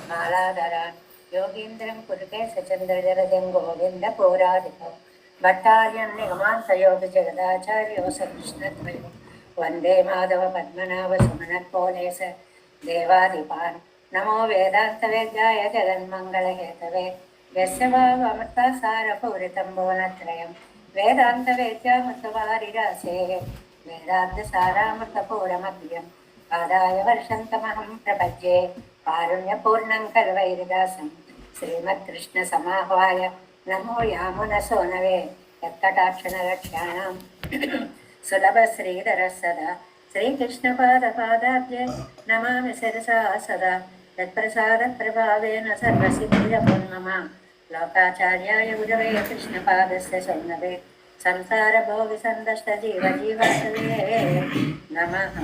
మాలాధరాన్ యోగీంద్రం కురుతే సచంద్రజలజం గోవింద పౌరాధికం భట్టార్యం నిగమాంతయోగి జగదాచార్యో సకృష్ణద్వయం వందే మాధవ పద్మనాభ సుమనకోలేశ దేవాదిపాన్ నమో వేదాంత వేద్యాయ జగన్మంగళహేతవే యస్య భావమృతసారపూరితం భువనత్రయం వేదాంత వేద్యామృతవారిరాసే వేదాంత సారామృతపూరమభ్యం ఆదాయ వర్షంతమహం ప్రపద్యే కారుణ్యపూర్ణం కల్వైరిదాసం శ్రీమత్కృష్ణ సమాహ్వాయ నమో యామునసోనవే యత్కటాక్షణరక్షాణం సులభ శ్రీధర సదా శ్రీకృష్ణపాదపాదాబ్జే నమామి శిరసా సదా యత్ప్రసాద ప్రభావేన సర్వసిద్ధిరపుర్మమ లోకాచార్యాయ గురవే కృష్ణపాదస్య సౌనవే సంసార భోగి సందష్ట జీవ జీవాసవే నమః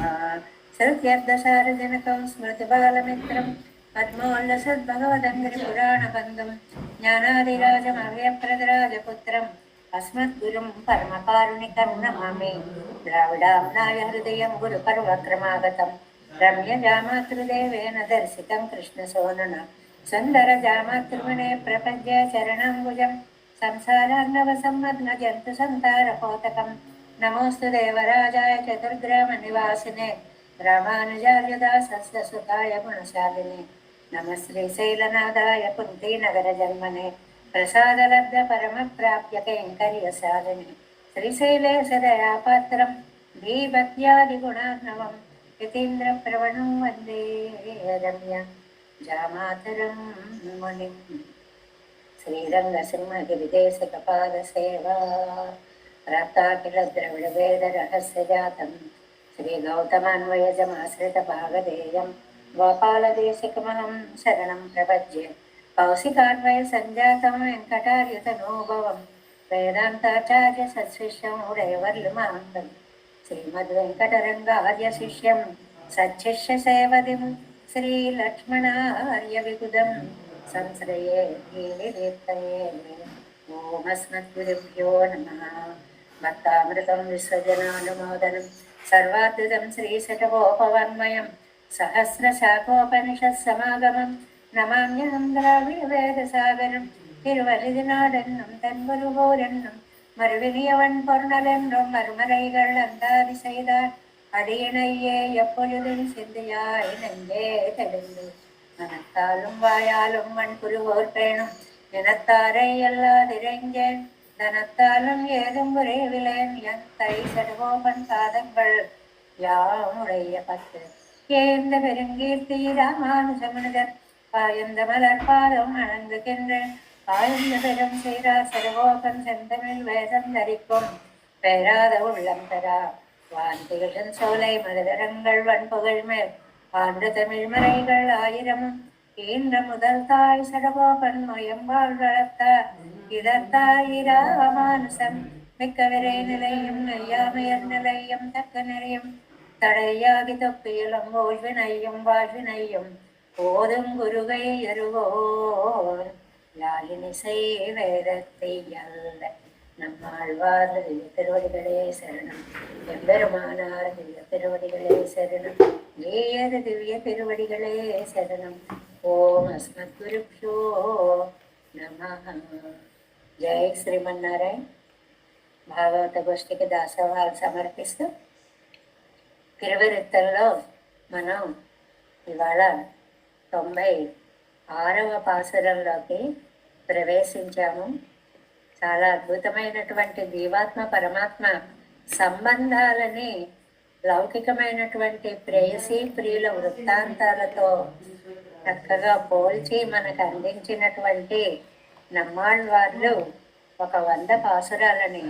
శృత్యర్థసారజనకం స్మృతిబాలమిత్రం పద్మోల్లసద్భగవదంగిరి పురాణబంధం జ్ఞానాదిరాజమవ్యప్రదరాజపుత్రం అస్మద్గురుం పరమకారుణికం నమామి ద్రావిడాంనాయ హృదయం గురుపర్వక్రమాగతం రమ్య జామాతృదేవేన దర్శితం కృష్ణసోనున సుందర జామాతృమణే ప్రపద్య చరణాంబుజం సంసారార్ణవ సమ్మగ్న జంతు సంతారపోతకం నమోస్తు దేవరాజాయ చతుర్గ్రామ నివాసినే రామానుజార్యదాసస్య సుతాయ గుణశాలినే నమ శ్రీశైలనాథాయ కుంతీనగర జన్మనే ప్రసాదలబ్ధ పరమ ప్రాప్య కైంకర్య సాధనే శ్రీశైలే సదయాపాత్రం భీభక్త్యాది గుణార్ణవం యతీంద్ర ప్రవణం వందే రమ్య జామాతరం మునిం శ్రీరంగ సింహగిరిదేశ కపాల సేవా ప్రాప్తాఖిల ద్రవిడ వేద రహస్య జాతం శ్రీ గౌతమాన్వయజమాశ్రిత భాగధేయం గోపాలదేశికమహం శరణం ప్రపద్యే కౌశికాన్వయ సంజాతం వెంకటార్యతనోభవం వేదాంతాచార్య సత్శిష్యం ఉడయవర్లుమాంగం శ్రీమద్వెంకటరంగార్య శిష్యం సచ్చిష్య సేవదిం శ్రీలక్ష్మణార్య విగుదం సంశ్రయే దీప్తయే ఓమస్మద్గురుభ్యో నమః భక్తామృతం విశ్వజనానుమోదనం సర్వాద్భుతం శ్రీశటకోపవాన్మయం సహస్రశాఖోపనిషత్సమాగమం నమామ్యహం ద్రావిడ వేదసాగరం திருவலிதினாடென்னும் தென்பருகோரென்னும் மறுவினியவன் பொருணலென்றும் மறுமறைகள் அந்தாதி செய்தார் அடியினையே எப்பொழுதும் சிந்தையாய் நெஞ்சே தெளிந்து மனத்தாலும் வாயாலும் மண்புருவோர் பேணும் இனத்தாரை எல்லாதிரைஞ்சேன் தனத்தாலும் ஏதும் குறைவிலேன் என் தை சடுகோபன் பாதங்கள் யாமுடைய பத்து ஏந்த பெருங்கீர்த்தி ராமானுஜமனிதர் பாயந்த மலர் பாதம் வணங்குகின்றேன் பாயந்த பெரும் சீரா சடுகோபன் செந்தமிழ் வேதம் தரிக்கும் பெயராத உள்ளம் தரா வான்திகழன் சோலை மதுரங்கள் வன்புகழ் மேல் ஆண்டு தமிழ் மறைகள் ஆயிரமும் ஈன்ற முதல் தாய் சடகோபன் மொயம்பால் வளர்த்த இதத்தாயிராமானுசம் மிக்க விரை நிலையும் நெய்யாமையர் நிலையும் தக்க நிறையும் தடையாகி தொப்பியலும் ஓய்வினையும் வாழ்வினையும் போதும் குருகை அருவோர் யாழினிசை வேதத்தை அல்ல நம்மாழ்வார் திவ்ய திருவடிகளே சரணம் எம்பெருமானார் திவ்ய திருவடிகளே சரணம் ஏயர் திவ்ய திருவடிகளே சரணம் ఓం అస్మద్గురుభ్యో నమః. జై శ్రీమన్నారాయణ. భాగవత గోష్ఠికి దాసోహాలు సమర్పిస్తూ తిరువరిత్తల్లో మనం ఇవాళ 96వ పాసురంలోకి ప్రవేశించాము. చాలా అద్భుతమైనటువంటి జీవాత్మ పరమాత్మ సంబంధాలని లౌకికమైనటువంటి ప్రేయసీ ప్రియుల వృత్తాంతాలతో చక్కగా పోల్చి మనకు అందించినటువంటి నమ్మాళ్ళవార్లు ఒక 100 పాసురాలని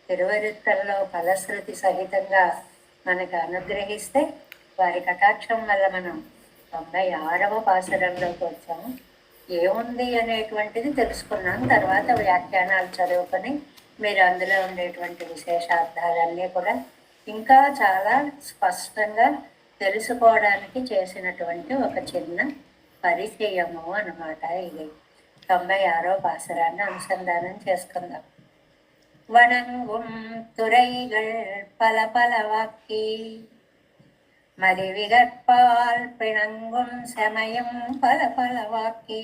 తిరువరిత్తల్లో ఫలశ్రుతి సహితంగా మనకు అనుగ్రహిస్తే వారి కటాక్షం వల్ల మనం 96వ పాసురంలోకి వచ్చాము. ఏముంది అనేటువంటిది తెలుసుకున్నాం. తర్వాత వ్యాఖ్యానాలు చదువుకొని మీరు అందులో ఉండేటువంటి విశేషార్థాలన్నీ కూడా ఇంకా చాలా స్పష్టంగా తెలుసుకోవడానికి చేసినటువంటి ఒక చిన్న పరిచయము అన్నమాట. ఇది 96వ పాసురాన్ని అనుసంధానం చేసుకుందాం. వణంగుం తురైగల్ పల పల వాక్కి மதி விகற்பால் பிணங்கும் சமயம் பல பல வாக்கி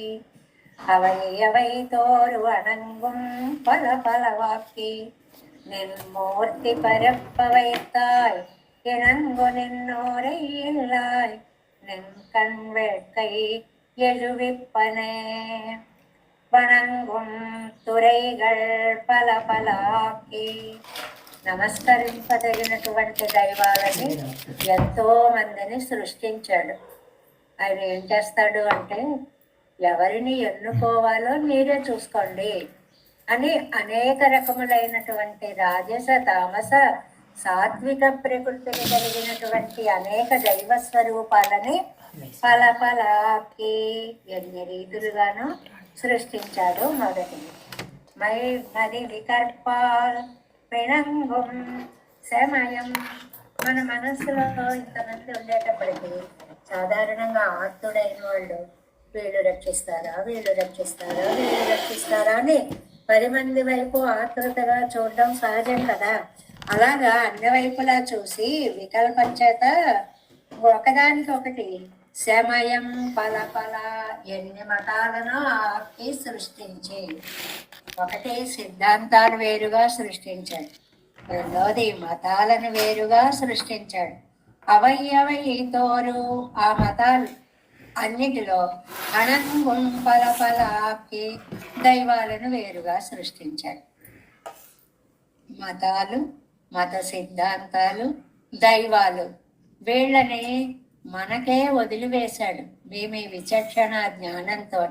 அவை அவை தோறு வணங்கும் பல பல வாக்கி நின் மூர்த்தி பரப்ப வைத்தாய் இணங்கு நின்னோரை இல்லாய் நின் கண் வேட்கை எழுவிப்பனே వణంగుం తురైగల్ పల పలాకి. నమస్కరింపదగినటువంటి దైవాలని ఎంతో మందిని సృష్టించాడు. ఆయన ఏం చేస్తాడు అంటే, ఎవరిని ఎన్నుకోవాలో మీరే చూసుకోండి అని అనేక రకములైనటువంటి రాజస తామస సాత్విక ప్రకృతిని కలిగినటువంటి అనేక దైవ స్వరూపాలని పల పలాకి ఎన్ని రీతులుగాను సృష్టించాడు. మొదటిది మది వికర్పాల్ పిణంగుం సమయం. మన మనస్సులో ఇంతమంది ఉండేటప్పటికీ సాధారణంగా ఆర్తుడైన వాళ్ళు వీళ్ళు రక్షిస్తారా వీళ్ళు రక్షిస్తారా వీళ్ళు రక్షిస్తారా అని 10 మంది వైపు ఆతృతగా చూడడం సహజం కదా. అలాగా అన్ని వైపులా చూసి వికల్పం చేత ఒకదానికి ఒకటి సమయం పల పల ఎన్ని మతాలను ఆకి సృష్టించి, ఒకటి సిద్ధాంతాలు వేరుగా సృష్టించాడు, రెండోది మతాలను వేరుగా సృష్టించాడు. అవై తోరు ఆ మతాలు అన్నిటిలో అనంగుం పల పల ఆకి దైవాలను వేరుగా సృష్టించాడు. మతాలు, మత సిద్ధాంతాలు, దైవాలు వీళ్ళని మనకే వదిలివేశాడు. మీ విచక్షణ జ్ఞానంతో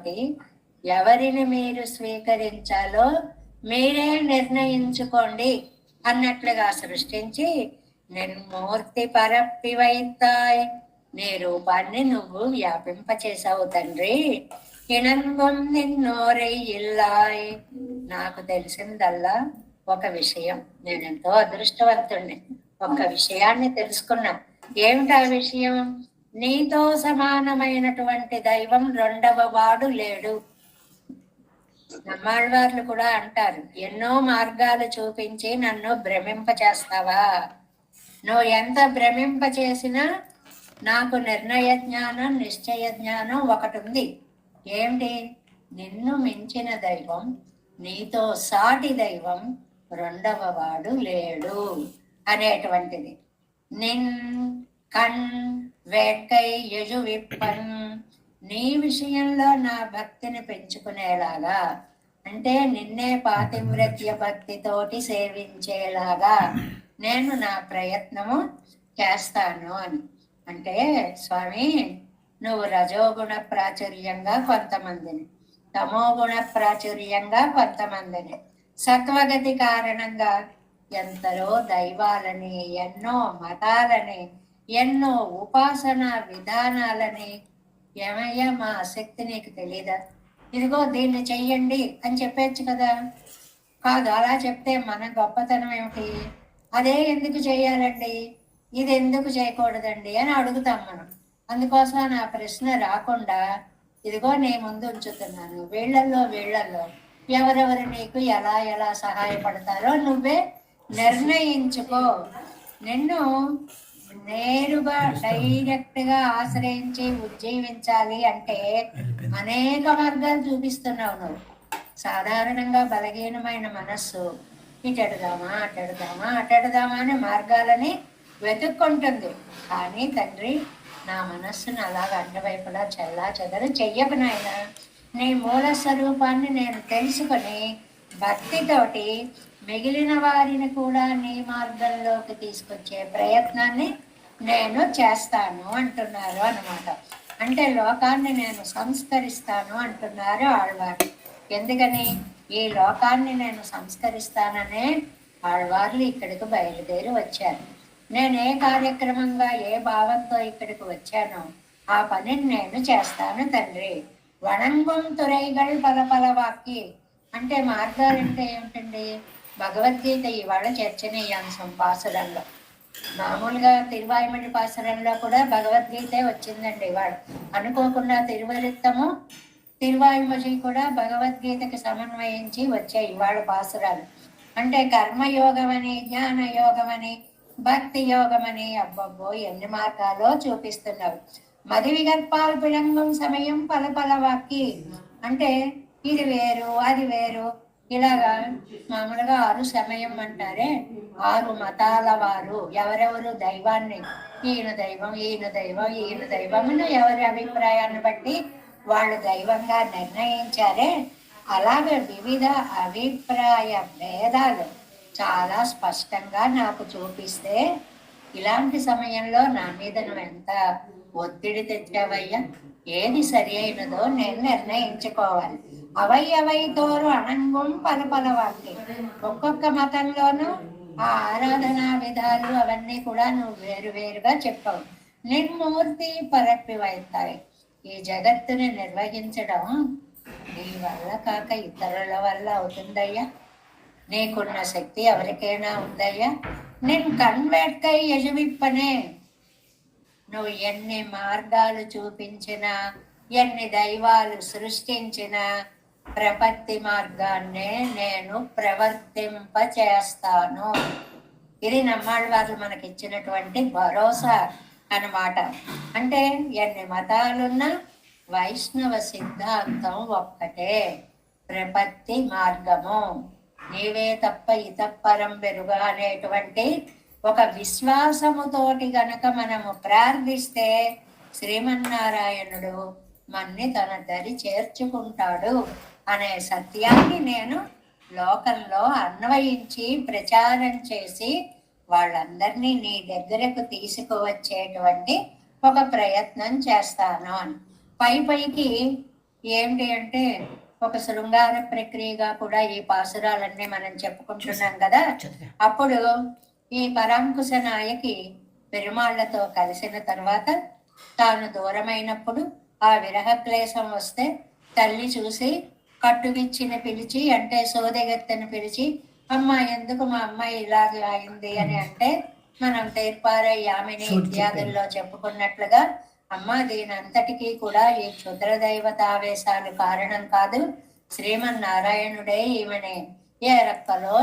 ఎవరిని మీరు స్వీకరించాలో మీరే నిర్ణయించుకోండి అన్నట్లుగా సృష్టించి నిర్మూర్తి పరప్పి వైతాయ్, నీ రూపాన్ని నువ్వు వ్యాపింపచేసావు తండ్రి. ఇణంగం నిన్నోరై ఇల్లాయ్. నాకు తెలిసిందల్లా ఒక విషయం. నేనెంతో అదృష్టవంతుణ్ణి. ఒక్క విషయాన్ని తెలుసుకున్నా. ఏమిటా విషయం? నీతో సమానమైనటువంటి దైవం రెండవ వాడు లేడు. నమ్మాళ్ళవార్లు కూడా అంటారు, ఎన్నో మార్గాలు చూపించి నన్ను భ్రమింపచేస్తావా? నువ్వు ఎంత భ్రమింపచేసినా నాకు నిర్ణయ జ్ఞానం, నిశ్చయ జ్ఞానం ఒకటి ఉంది. ఏమిటి? నిన్ను మించిన దైవం, నీతో సాటి దైవం రెండవ వాడు లేడు అనేటువంటిది. నిన్ కణ్ వేట్కై యజు విప్పన్. నీ విషయంలో నా భక్తిని పెంచుకునేలాగా, అంటే నిన్నే పాతివ్రత్య భక్తితోటి సేవించేలాగా నేను నా ప్రయత్నము చేస్తాను అని. అంటే స్వామి, నువ్వు రజోగుణ ప్రాచుర్యంగా కొంతమందిని, తమోగుణ ప్రాచుర్యంగా కొంతమందిని, సత్వగతి కారణంగా ఎంతరో దైవాలని, ఎన్నో మతాలని, ఎన్నో ఉపాసన విధానాలని. ఏమయ్యా, మా శక్తి నీకు తెలీదా? ఇదిగో దీన్ని చెయ్యండి అని చెప్పచ్చు కదా. కాదు, అలా చెప్తే మన గొప్పతనం ఏమిటి? అదే ఎందుకు చేయాలండి, ఇది ఎందుకు చేయకూడదండి అని అడుగుతాం మనం. అందుకోసం నా ప్రశ్న రాకుండా ఇదిగో నీ ముందు ఉంచుతున్నాను. వీళ్ళల్లో ఎవరెవరు నీకు ఎలా ఎలా సహాయపడతారో నువ్వే నిర్ణయించుకో. నిన్ను నేరుగా డైరెక్ట్ గా ఆశ్రయించి ఉజ్జీవించాలి అంటే అనేక మార్గాలు చూపిస్తున్నావు నువ్వు. సాధారణంగా బలహీనమైన మనస్సు ఇటెడదామా అటెడదామా అనే మార్గాలని వెతుక్కుంటుంది. కానీ తండ్రి, నా మనస్సును అలాగ అడ్డవైపులా చెల్లా చెదరు చెయ్యకు నాయన. నీ మూల స్వరూపాన్ని నేను తెలుసుకొని భక్తితోటి మిగిలిన వారిని కూడా నీ మార్గంలోకి తీసుకొచ్చే ప్రయత్నాన్ని నేను చేస్తాను అంటున్నారు అన్నమాట. అంటే లోకాన్ని నేను సంస్కరిస్తాను అంటున్నారు ఆళ్వారు. ఎందుకని? ఈ లోకాన్ని నేను సంస్కరిస్తాననే ఆళ్వార్లు ఇక్కడికి బయలుదేరి వచ్చారు. నేను ఏ కార్యక్రమంగా ఏ భావంతో ఇక్కడికి వచ్చానో ఆ పనిని నేను చేస్తాను తండ్రి. వణంగం తురైగల్ పల పల వాక్కి. అంటే మార్గాలు అంటే ఏమిటండి? భగవద్గీత ఇవాళ చర్చనీయాంశం పాసురంలో. మామూలుగా తిరువాయిమడి పాసురంలో కూడా భగవద్గీతే వచ్చిందండి ఇవాళ. అనుకోకుండా తిరువరిత్తము, తిరువాయిమడి కూడా భగవద్గీతకి సమన్వయించి వచ్చాయి ఇవాళ పాసురాలు. అంటే కర్మయోగం అని, జ్ఞాన యోగం అని భక్తి యోగమని అబ్బబ్బో ఎన్ని మార్గాలో చూపిస్తున్నావు. మది విగర్భాలు పిళంగం సమయం పలపల వాక్కి అంటే ఇది వేరు అది వేరు ఇలాగా మామూలుగా 6 సమయం అంటారే, 6 మతాల వారు ఎవరెవరు దైవాన్ని ఈయన దైవం ఈయన దైవం ఈయన దైవం ఎవరి అభిప్రాయాన్ని బట్టి వాళ్ళు దైవంగా నిర్ణయించారే, అలాగే వివిధ అభిప్రాయ భేదాలు చాలా స్పష్టంగా నాకు చూపిస్తే ఇలాంటి సమయంలో నా మీద నువ్వు ఎంత ఒత్తిడి తెచ్చావయ్యా. ఏది సరి అయినదో నేను నిర్ణయించుకోవాలి. అవైతోరు అనంగం పలపలవాకి ఒక్కొక్క మతంలోనూ ఆ ఆరాధనా విధాలు అవన్నీ కూడా నువ్వు వేరువేరుగా చెప్పావు. నిర్మూర్తి పరప్పివైతాయి. ఈ జగత్తుని నిర్వహించడం నీ వల్ల కాక ఇతరుల వల్ల అవుతుందయ్యా. నీకున్న శక్తి ఎవరికైనా ఉందయ్యా. నేను కన్వేట్కై యజవిప్పనే. నువ్వు ఎన్ని మార్గాలు చూపించినా ఎన్ని దైవాలు సృష్టించిన ప్రపత్తి మార్గాన్నే నేను ప్రవర్తింప చేస్తాను. ఇది నమ్మాళ్ళ వాళ్ళు మనకిచ్చినటువంటి భరోసా అన్నమాట. అంటే ఎన్ని మతాలున్నా వైష్ణవ సిద్ధాంతం ఒక్కటే, ప్రపత్తి మార్గము. నీవే తప్ప ఇతపరం వెరుగా అనేటువంటి ఒక విశ్వాసముతోటి గనక మనము ప్రార్థిస్తే శ్రీమన్నారాయణుడు మన్ని తన దరి చేర్చుకుంటాడు అనే సత్యాన్ని నేను లోకంలో అన్వయించి ప్రచారం చేసి వాళ్ళందరినీ నీ దగ్గరకు తీసుకువచ్చేటువంటి ఒక ప్రయత్నం చేస్తాను అని. పైకి ఏమిటి అంటే ఒక శృంగార ప్రక్రియగా కూడా ఈ పాసురాలన్నీ మనం చెప్పుకుంటున్నాం కదా. అప్పుడు ఈ పరాంకుశ నాయకి పెరుమాళ్లతో కలిసిన తర్వాత తాను దూరమైనప్పుడు ఆ విరహ క్లేశం వస్తే తల్లి చూసి కట్టువిచ్చిని పిలిచి అంటే సోదెగత్తెను పిలిచి అమ్మ ఎందుకు మా అమ్మాయి ఇలాగ అయింది అని అంటే మనం తేర్పార యామిని ఇత్యాదుల్లో చెప్పుకున్నట్లుగా అమ్మ దీనంతటికీ కూడా ఈ క్షుద్ర దైవతావేశాలు కారణం కాదు, శ్రీమన్నారాయణుడే ఈమెని ఏ రక్కలో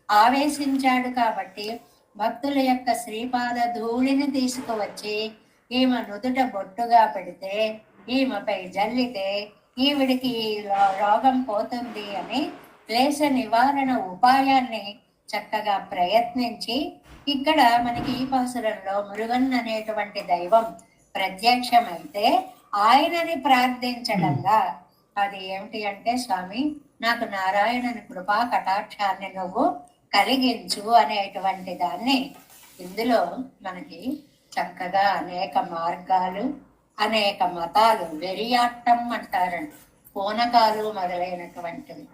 ఆవేశించాడు కాబట్టి భక్తుల యొక్క శ్రీపాద ధూళిని తీసుకువచ్చి ఈమె నుదుట బొట్టుగా పెడితే ఈమెపై జల్లితే ఈవిడికి రోగం పోతుంది అని క్లేశ నివారణ ఉపాయాన్ని చక్కగా ప్రయత్నించి ఇక్కడ మనకి ఈ పాసురంలో మురుగన్ అనేటువంటి దైవం ప్రత్యక్షమైతే ఆయనని ప్రార్థించడంగా అది ఏమిటి అంటే స్వామి నాకు నారాయణని కృపా కటాక్షాన్ని నువ్వు కలిగించు అనేటువంటి దాన్ని ఇందులో మనకి చక్కగా అనేక మార్గాలు అనేక మతాలు వెరియాట్టం అంటారండి, పూనకాలు మొదలైనటువంటివి.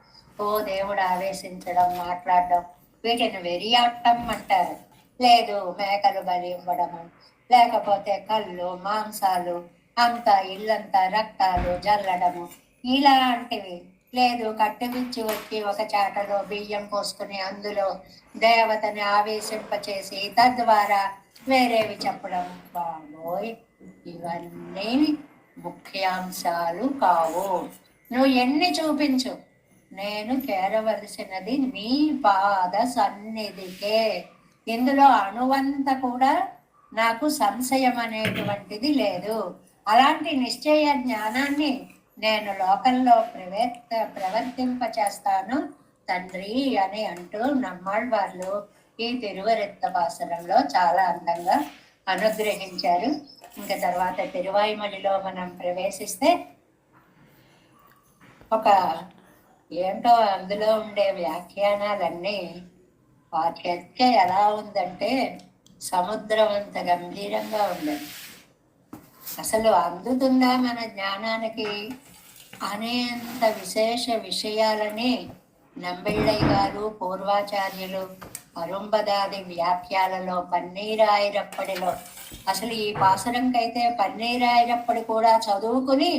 ఓ దేవుడు ఆవేశించడం మాట్లాడడం వీటిని వెరియాట్టం అంటారు. లేదు మేకలు బలి ఇవ్వడము, లేకపోతే కళ్ళు మాంసాలు అంతా ఇల్లంతా రక్తాలు జల్లడము ఇలాంటివి. లేదు కట్టెవిచ్చి వచ్చి ఒక చాటలో బియ్యం పోసుకుని అందులో దేవతని ఆవేశింపచేసి తద్వారా వేరేవి చెప్పడం. బాబోయ్ ఇవన్నీ ముఖ్యాంశాలు కావు. నువ్వు ఎన్ని చూపించు, నేను చేరవలసినది నీ పాద సన్నిధికే. ఇందులో అణువంత కూడా నాకు సంశయం అనేటువంటిది లేదు. అలాంటి నిశ్చయ జ్ఞానాన్ని నేను లోకంలో ప్రవర్తింప చేస్తాను తండ్రి అని అంటూ నమ్మాళ్వార్లు ఈ తిరువరెత్త పాసరంలో చాలా అందంగా అనుగ్రహించారు. ఇంకా తర్వాత తిరువాయిమలిలో మనం ప్రవేశిస్తే ఒక ఏంటో అందులో ఉండే వ్యాఖ్యానాలన్నీ వాక్య ఎలా ఉందంటే సముద్రం అంత గంభీరంగా ఉండదు. అసలు అందుతుందా మన జ్ఞానానికి అనేంత విశేష విషయాలని నంబిళ్ళయ్య గారు పూర్వాచార్యులు అరుంబదాది వ్యాఖ్యాలలో పన్నీరాయిరప్పడిలో అసలు ఈ పాసురంకైతే పన్నీరాయిరప్పడి కూడా చదువుకుని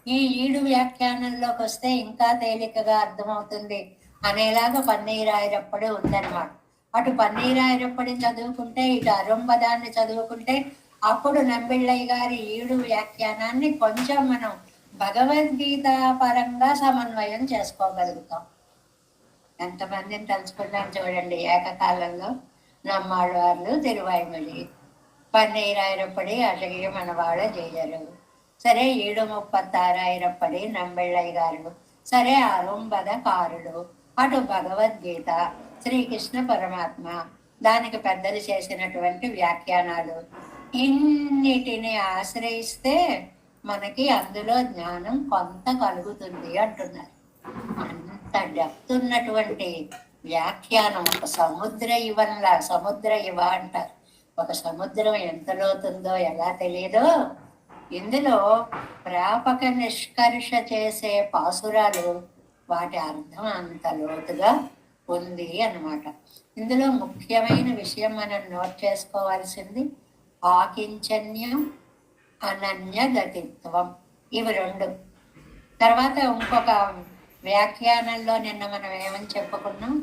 ఈ ఈడు వ్యాఖ్యానంలోకి వస్తే ఇంకా తేలికగా అర్థమవుతుంది అనేలాగా పన్నీరాయిరప్పడి ఉందన్నమాట. అటు పన్నీరాయిరప్పడి చదువుకుంటే ఇటు అరుంబదాన్ని చదువుకుంటే అప్పుడు నంబిళ్ళయ్య గారి ఈడు వ్యాఖ్యానాన్ని కొంచెం మనం భగవద్గీత పరంగా సమన్వయం చేసుకోగలుగుతాం. ఎంతమందిని తలుచుకున్నాం చూడండి ఏకకాలంలో. நம்மாழ்வார்లు తిరువాయిమొழி, പന്നീരായിരപ്പടി అడిగి మనవాడ జయ్యరు. సరే 736 నంబెళ్ళయ్య గారు, సరే 60 అటు భగవద్గీత, శ్రీకృష్ణ పరమాత్మ, దానికి పెద్దలు చేసినటువంటి వ్యాఖ్యానాలు, ఇన్నిటిని ఆశ్రయిస్తే మనకి అందులో జ్ఞానం కొంత కలుగుతుంది అంటున్నారు. అంత డెప్త్ ఉన్నటువంటి వ్యాఖ్యానం, ఒక సముద్ర ఇవల్లా, సముద్ర ఇవ అంటారు. ఒక సముద్రం ఎంత లోతుందో ఎలా తెలియదో, ఇందులో ప్రాపక నిష్కర్ష చేసే పాసురాలు, వాటి అర్థం అంత లోతుగా ఉంది అన్నమాట. ఇందులో ముఖ్యమైన విషయం మనం నోట్ చేసుకోవాల్సింది ఆకించన్యం, అనన్య గతిత్వం, ఇవి రెండు. తర్వాత ఇంకొక వ్యాఖ్యానంలో నిన్న మనం ఏమని చెప్పుకున్నాం,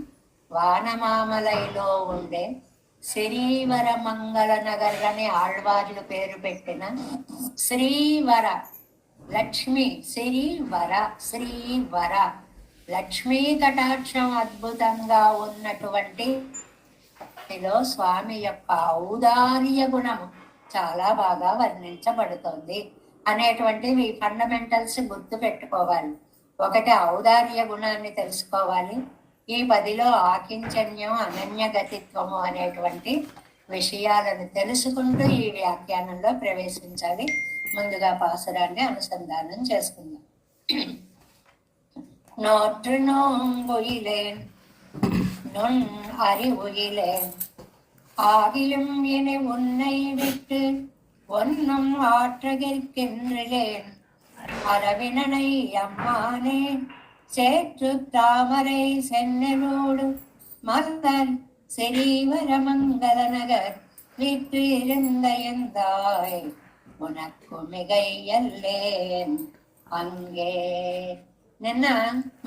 వానమామలైలో ఉండే శ్రీవర మంగళ నగర్ అని ఆళ్వార్లు పేరు పెట్టిన శ్రీవర లక్ష్మి, శ్రీవర శ్రీవర లక్ష్మీ కటాక్షం అద్భుతంగా ఉన్నటువంటి స్వామి యొక్క ఔదార్య గుణము చాలా బాగా వర్ణించబడుతుంది అనేటువంటివి ఫండమెంటల్స్ గుర్తు పెట్టుకోవాలి. ఒకటి ఔదార్య గుణాన్ని తెలుసుకోవాలి. ఈ 10లో ఆకించన్యం, అనన్యగతిత్వము అనేటువంటి విషయాలను తెలుసుకుంటూ ఈ వ్యాఖ్యానంలో ప్రవేశించాలి. ముందుగా పాసురాన్ని అనుసంధానం చేసుకుందాం. நோற்று நோம்புயிலேன் நுண் அறிவுயிலேன் ஆகிலும் இனி உன்னை விட்டு ஒன்னும் ஆற்றுகின்றேன் அரவினனை அம்மானே சேற்று தாமரை சென்னரோடு மலர் சிறீவர மங்கள நகர் வீட்டு இருந்த எந்தாய் உனக்கு మిగయ్యల్లేన్ అంగే. నిన్న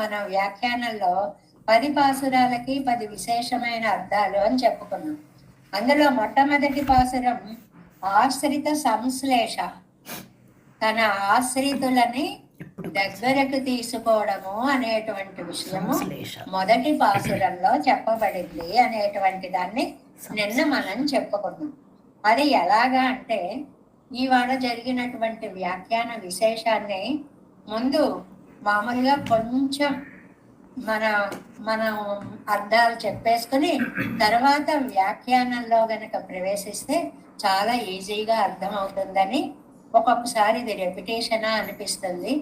మన వ్యాఖ్యానంలో 10 పాసురాలకి 10 విశేషమైన అర్థాలు అని చెప్పుకున్నాం. అందులో మొట్టమొదటి పాసురం ఆశ్రిత సంశ్లేష, తన ఆశ్రితులని దగ్గరకు తీసుకోవడము అనేటువంటి విషయము మొదటి పాసురంలో చెప్పబడింది అనేటువంటి దాన్ని నిన్న మనం చెప్పుకున్నాం. అది ఎలాగా అంటే, ఇవాళ జరిగినటువంటి వ్యాఖ్యాన విశేషాన్ని ముందు మామూలుగా కొంచెం మనం అర్థాలు చెప్పేసుకుని తర్వాత వ్యాఖ్యానంలో గనక ప్రవేశిస్తే చాలా ఈజీగా అర్థమవుతుందని, ఒక్కొక్కసారి ఇది రెపిటేషనా అనిపిస్తుంది.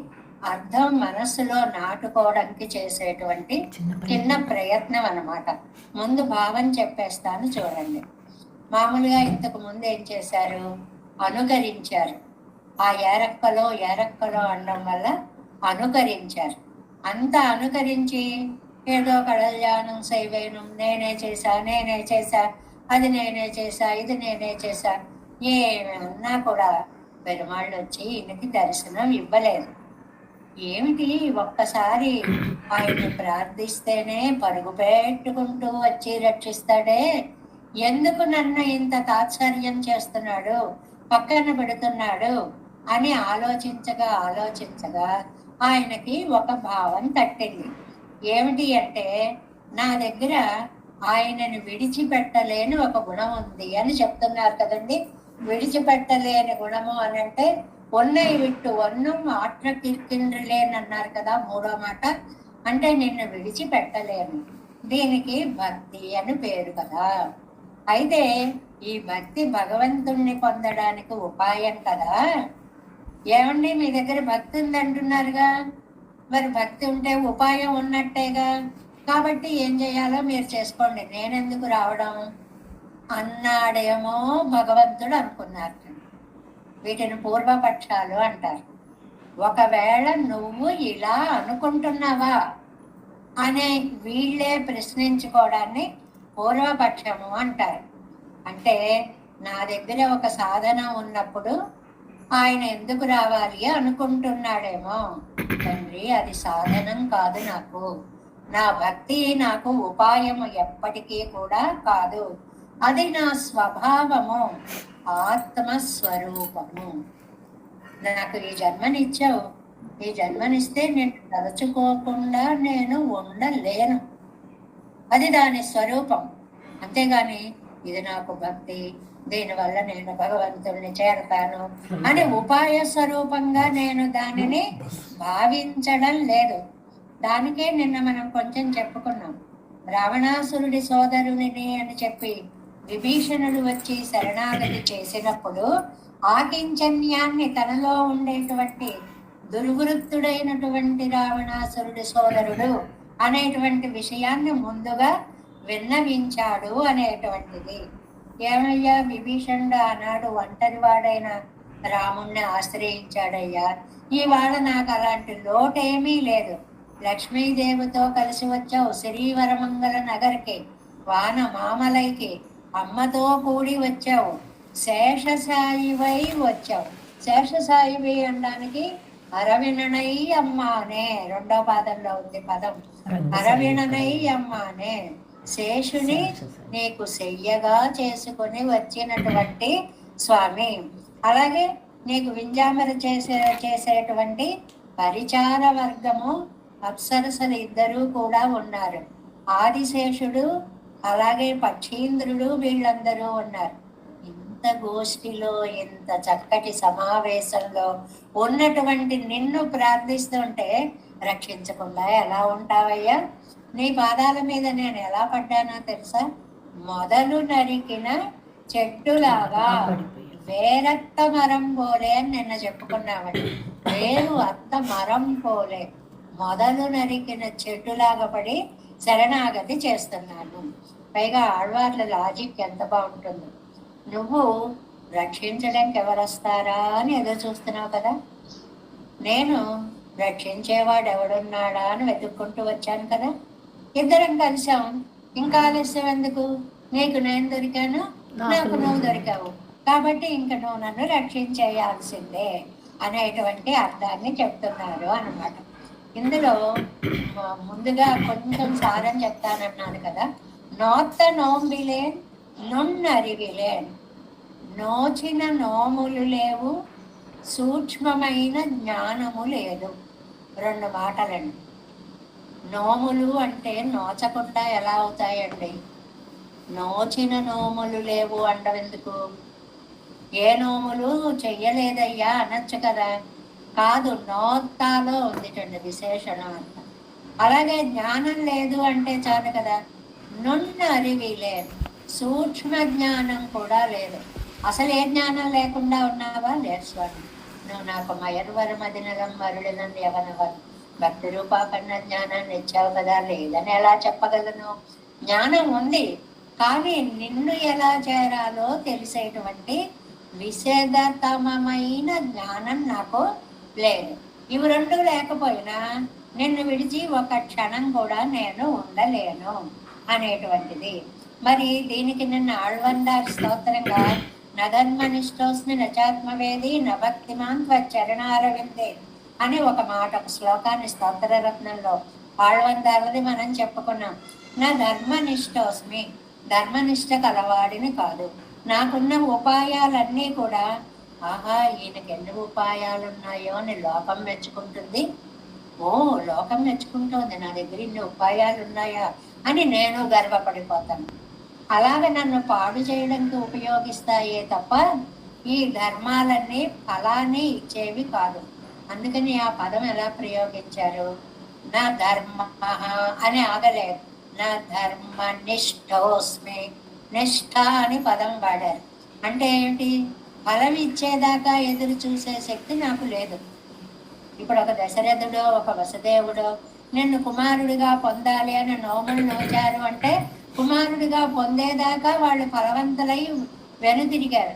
అర్థం మనస్సులో నాటుకోవడానికి చేసేటువంటి చిన్న ప్రయత్నం అన్నమాట. ముందు భావం చెప్పేస్తాను చూడండి. మామూలుగా ఇంతకు ముందు ఏం చేశారు, అనుకరించారు. ఆ ఏరక్కలో అనడం వల్ల అనుకరించారు. అంత అనుకరించి ఏదో కళల్యానం శైవేనం, నేనే చేశా అది నేనే చేశా ఇది నేనే చేశా ఏమన్నా కూడా పెరుమాళ్ళు వచ్చి ఈయనకి దర్శనం ఇవ్వలేదు. ఏమిటి, ఒక్కసారి ఆయన్ని ప్రార్థిస్తేనే పరుగు పెట్టుకుంటూ వచ్చి రక్షిస్తాడే, ఎందుకు నన్ను ఇంత తాత్సర్యం చేస్తున్నాడు, పక్కన పెడుతున్నాడు అని ఆలోచించగా ఆయనకి ఒక భావం తట్టింది. ఏమిటి అంటే, నా దగ్గర ఆయనని విడిచిపెట్టలేని ఒక గుణం ఉంది అని చెప్తున్నారు కదండి. విడిచిపెట్టలేని గుణము అని అంటే ఒన్నై విట్టు ఒన్నం ఆట్రకిర్కిండ్రలేనన్నారు కదా, 3వ మాట. అంటే నిన్ను విడిచిపెట్టలేను. దీనికి భక్తి అని పేరు కదా. అయితే ఈ భక్తి భగవంతుణ్ణి పొందడానికి ఉపాయం కదా. ఏమండి, మీ దగ్గర భక్తి ఉంది అంటున్నారుగా, మరి భక్తి ఉంటే ఉపాయం ఉన్నట్టేగా. కాబట్టి ఏం చేయాలో మీరు చేసుకోండి, నేనెందుకు రావడం అన్నాడేమో భగవంతుడు అనుకున్నారు. వీటిని పూర్వపక్షాలు అంటారు. ఒకవేళ నువ్వు ఇలా అనుకుంటున్నావా అనే వీళ్ళే ప్రశ్నించుకోవడాన్ని పూర్వపక్షము అంటారు. అంటే నా దగ్గర ఒక సాధన ఉన్నప్పుడు ఆయన ఎందుకు రావాలి అనుకుంటున్నాడేమో. తండ్రి, అది సాధనం కాదు, నా భక్తి నాకు ఉపాయము ఎప్పటికీ కూడా కాదు. అది నా స్వభావము, ఆత్మస్వరూపము. నాకు ఈ జన్మనిచ్చావు, ఈ జన్మనిస్తే నేను తలుచుకోకుండా నేను ఉండలేను. అది దాని స్వరూపం. అంతేగాని ఇది నాకు భక్తి, దీనివల్ల నేను భగవంతుడిని చేరతాను అని ఉపాయ స్వరూపంగా నేను దానిని భావించడం లేదు. దానికే నిన్న మనం కొంచెం చెప్పుకున్నాం. రావణాసురుడి సోదరుని అని చెప్పి విభీషణుడు వచ్చి శరణాగతి చేసినప్పుడు ఆ కించన్యాన్ని తనలో ఉండేటువంటి దుర్వృత్తుడైనటువంటి రావణాసురుడి సోదరుడు అనేటువంటి విషయాన్ని ముందుగా విన్నవించాడు అనేటువంటిది. ఏమయ్యా విభీషణుడు ఆనాడు ఒంటరివాడైన రాముణ్ణి ఆశ్రయించాడయ్యా, ఇవాళ నాకు అలాంటి లోటేమీ లేదు. లక్ష్మీదేవితో కలిసి వచ్చావు శ్రీవరమంగళ నగర్కి, వాన మామలైకి అమ్మతో కూడి వచ్చావు, శేషసాయివై వచ్చావు. శేషసాయివి అనడానికి అరవిణనై అమ్మానే రెండో పాదంలో ఉంది పదం. అరవిణనై అమ్మానే శేషుని నీకు శయ్యగా చేసుకుని వచ్చినటువంటి స్వామి. అలాగే నీకు వింజామర చేసేటువంటి పరిచార వర్గము అప్సరసలు ఇద్దరూ కూడా ఉన్నారు. ఆదిశేషుడు అలాగే పక్షీంద్రుడు వీళ్ళందరూ ఉన్నారు. ఇంత గోష్ఠిలో ఇంత చక్కటి సమావేశంలో ఉన్నటువంటి నిన్ను ప్రార్థిస్తుంటే రక్షించకుండా ఎలా ఉంటావయ్యా? నీ పాదాల మీద నేను ఎలా పడ్డానో తెలుసా? మొదలు నరికిన చెట్టులాగా వేరత్త మరం పోలే అని నిన్న చెప్పుకున్నామని. వేరు అత్త మరం పోలే, మొదలు నరికిన చెట్టులాగా పడి శరణాగతి చేస్తున్నాను. పైగా ఆళ్వార్ల లాజిక్ ఎంత బాగుంటుందో. నువ్వు రక్షించడానికి ఎవరు వస్తారా అని ఎదురు చూస్తున్నావు కదా, నేను రక్షించేవాడు ఎవడున్నాడా అని వెతుక్కుంటూ వచ్చాను కదా. ఇద్దరం కలిసాం, ఇంకా ఆలస్యం ఎందుకు? నీకు నేను దొరికాను, నాకు నువ్వు దొరికావు, కాబట్టి ఇంక నువ్వు నన్ను రక్షించేయాల్సిందే అనేటువంటి అర్థాన్ని చెప్తున్నారు అన్నమాట. ఇందులో ముందుగా కొంచెం సారం చెప్తానన్నాను కదా. నోత్త నోంబిలేన్ నున్నరివిలేన్, నోచిన నోములు లేవు, సూక్ష్మమైన జ్ఞానము లేదు. రెండు మాటలండి. నోములు అంటే నోచకుండా ఎలా అవుతాయండి? నోచిన నోములు లేవు అండం ఎందుకు? ఏ నోములు చెయ్యలేదయ్యా అనొచ్చు కదా. కాదు, నోత్తాలో ఉంది చూడండి విశేషణం అంత. అలాగే జ్ఞానం లేదు అంటే చాలు కదా. నున్న అరివి లేదు, సూక్ష్మ జ్ఞానం కూడా లేదు. అసలు ఏ జ్ఞానం లేకుండా ఉన్నావా? లేదు స్వామి, నువ్వు నాకు మయర్వరమదినలం మరుడినం యవనవరం భక్తి రూపాకన్న జ్ఞానాన్ని ఇచ్చావు కదా, లేదని ఎలా చెప్పగలను? జ్ఞానం ఉంది, కానీ నిన్ను ఎలా చేరాలో తెలిసేటువంటి విషేదతమైన జ్ఞానం నాకు లేదు. ఇవి రెండు లేకపోయినా నిన్ను విడిచి ఒక క్షణం కూడా నేను ఉండలేను అనేటువంటిది. మరి దీనికి నిన్న ఆళ్వందారి స్తోత్రంగా నధర్మనిష్టోస్మి నచాత్మవేది నభక్తిమాన్ త్వచ్చరణారవిందే అని ఒక మాట, ఒక శ్లోకాన్ని స్తోత్ర రత్నంలో ఆళ్వందారది మనం చెప్పుకున్నాం. నా ధర్మనిష్టోస్మి, ధర్మనిష్ట కలవాడిని కాదు. నాకున్న ఉపాయాలన్నీ కూడా ఆహా ఈయనకి ఎన్ని ఉపాయాలు ఉన్నాయో అని లోకం మెచ్చుకుంటుంది. ఓ లోకం మెచ్చుకుంటోంది, నా దగ్గర ఇన్ని ఉపాయాలు ఉన్నాయా అని నేను గర్వపడిపోతాను. అలాగే నన్ను పాడు చేయడానికి ఉపయోగిస్తాయే తప్ప ఈ ధర్మాలన్నీ ఫలాన్ని ఇచ్చేవి కాదు. అందుకని ఆ పదం ఎలా ప్రయోగించారు? నా ధర్మ అని ఆగలేదు, నా ధర్మ నిష్ఠోస్మి, నిష్ఠ అని పదం వాడారు. అంటే ఏంటి? ఫలం ఇచ్చేదాకా ఎదురు చూసే శక్తి నాకు లేదు. ఇప్పుడు ఒక దశరథుడో ఒక వసుదేవుడో నిన్ను కుమారుడిగా పొందాలి అని నోములు నోచారు అంటే కుమారుడిగా పొందేదాకా వాళ్ళు ఫలవంతులై వెనుతిరిగారు.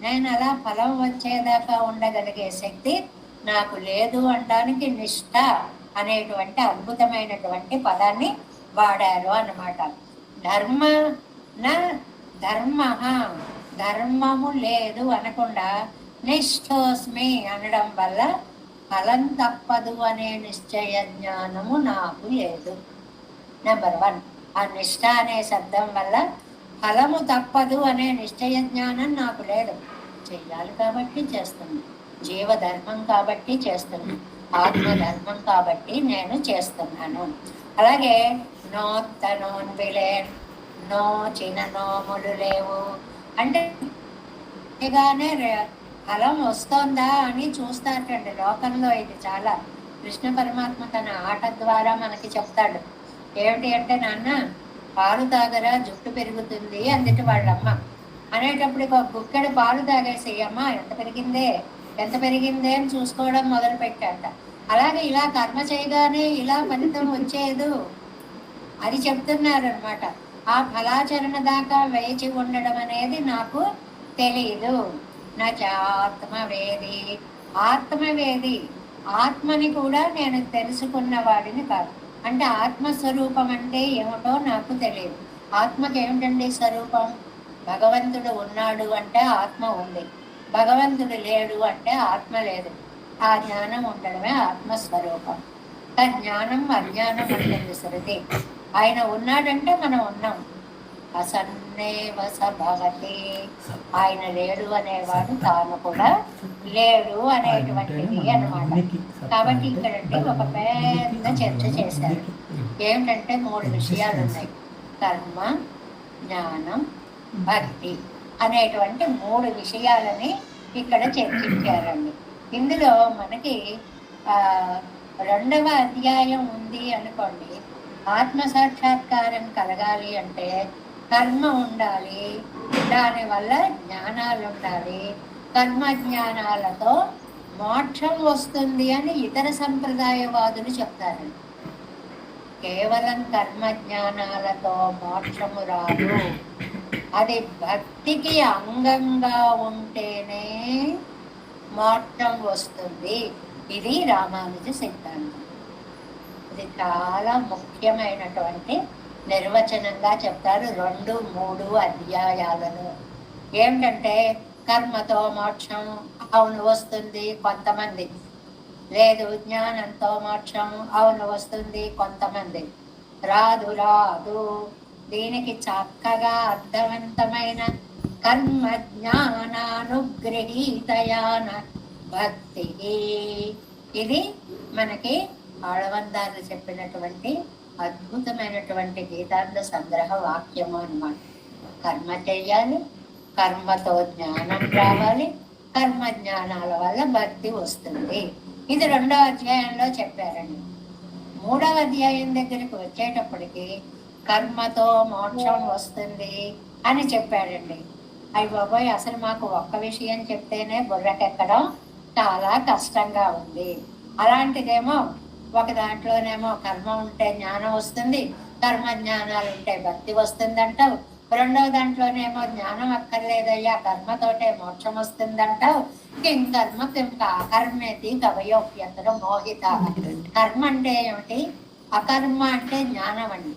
నేను అలా ఫలం వచ్చేదాకా ఉండగలిగే శక్తి నాకు లేదు అనడానికి నిష్ఠ అనేటువంటి అద్భుతమైనటువంటి పదాన్ని వాడారు అన్నమాట. ధర్మ నా ధర్మ, ధర్మము లేదు అనకుండా నిష్ఠోస్మి అనడం వల్ల ఫలం తప్పదు అనే నిశ్చయ జ్ఞానము నాకు లేదు. నెంబర్ 1, ఆ నిష్ఠ అనే శబ్దం వల్ల ఫలము తప్పదు అనే నిశ్చయ జ్ఞానం నాకు లేదు. చెయ్యాలి కాబట్టి చేస్తుంది, జీవధర్మం కాబట్టి చేస్తుంది, ఆత్మధర్మం కాబట్టి నేను చేస్తున్నాను. అలాగే నోత్తనోన్విలేన్ నోచిన నోములు లేవు అంటే గానే ఫలం వస్తుందా అని చూస్తారండి లోకంలో. ఇది చాలా కృష్ణ పరమాత్మ తన ఆట ద్వారా మనకి చెప్తాడు. ఏమిటి అంటే, నాన్న పాలు తాగరా జుట్టు పెరుగుతుంది అందుటి వాళ్ళమ్మ అనేటప్పటికి ఒక గుక్కెడు పాలు తాగేసి, అమ్మ ఎంత పెరిగిందే ఎంత పెరిగిందే అని చూసుకోవడం మొదలు పెట్టాట. అలాగే ఇలా కర్మ చేయగానే ఇలా ఫలితం వచ్చేదు అది చెప్తున్నారు అనమాట. ఆ ఫలాచరణ దాకా వేచి ఉండడం అనేది నాకు తెలియదు. ఆత్మవేది ఆత్మవేది ఆత్మని కూడా నేను తెలుసుకున్న వాడిని కాదు. అంటే ఆత్మస్వరూపం అంటే ఏమిటో నాకు తెలియదు. ఆత్మకి ఏమిటండి స్వరూపం? భగవంతుడు ఉన్నాడు అంటే ఆత్మ ఉంది, భగవంతుడు లేడు అంటే ఆత్మ లేదు. ఆ జ్ఞానం ఉండడమే ఆత్మస్వరూపం. జ్ఞానం అజ్ఞానం ఉంటుంది శృతి. ఆయన ఉన్నాడంటే మనం ఉన్నాం. అసన్నేవ సభవతి, ఆయన లేడు అనేవాడు తాను కూడా లేడు అనేటువంటిది అన్నమాట. కాబట్టి ఇక్కడంటే ఒక పెద్ద చర్చ చేశారు. ఏమిటంటే 3 విషయాలు ఉన్నాయి. కర్మ, జ్ఞానం, భక్తి అనేటువంటి 3 విషయాలని ఇక్కడ చర్చించారండి. ఇందులో మనకి 2వ అధ్యాయం ఉంది అనుకోండి. ఆత్మ సాక్షాత్కారం కలగాలి అంటే కర్మ ఉండాలి, దానివల్ల జ్ఞానాలు ఉండాలి. కర్మ జ్ఞానాలతో మోక్షం వస్తుంది అని ఇతర సంప్రదాయవాదులు చెప్తారు. కేవలం కర్మ జ్ఞానాలతో మోక్షము రాదు, అది భక్తికి అంగంగా ఉంటేనే మోక్షం వస్తుంది. ఇది రామానుజ సిద్ధాంతం. ఇది చాలా ముఖ్యమైనటువంటి నిర్వచనంగా చెప్తారు 2, 3 అధ్యాయాలను. ఏమిటంటే కర్మతో మోక్షం అవును వస్తుంది కొంతమంది, లేదు జ్ఞానంతో మోక్షం అవును వస్తుంది కొంతమంది, రాదు రాదు. దీనికి చక్కగా అర్థవంతమైన కర్మ జ్ఞానానుగ్రహీతయాన భక్తి, ఇది మనకి ఆళవందాలు చెప్పినటువంటి అద్భుతమైనటువంటి గీతార్థ సంగ్రహ వాక్యము అన్నమాట. కర్మ చెయ్యాలి, కర్మతో జ్ఞానం రావాలి, కర్మ జ్ఞానాల వల్ల భక్తి వస్తుంది. ఇది 2వ అధ్యాయంలో చెప్పారండి. 3వ అధ్యాయం దగ్గరికి వచ్చేటప్పటికి కర్మతో మోక్షం వస్తుంది అని చెప్పాడండి. అయ్య బాబోయ్, అసలు మాకు ఒక్క విషయం చెప్తేనే బుర్రకెక్కడం చాలా కష్టంగా ఉంది. అలాంటిదేమో ఒక దాంట్లోనేమో కర్మ ఉంటే జ్ఞానం వస్తుంది, కర్మ జ్ఞానాలు ఉంటే భక్తి వస్తుంది అంటావు. 2వ దాంట్లోనేమో జ్ఞానం అక్కర్లేదయ్యా, కర్మతోటే మోక్షం వస్తుంది అంటావు. కిం కర్మ కిం అకర్మేతి కవయోప్యతరు మోహిత. కర్మ అంటే ఏమిటి? అకర్మ అంటే జ్ఞానం అండి.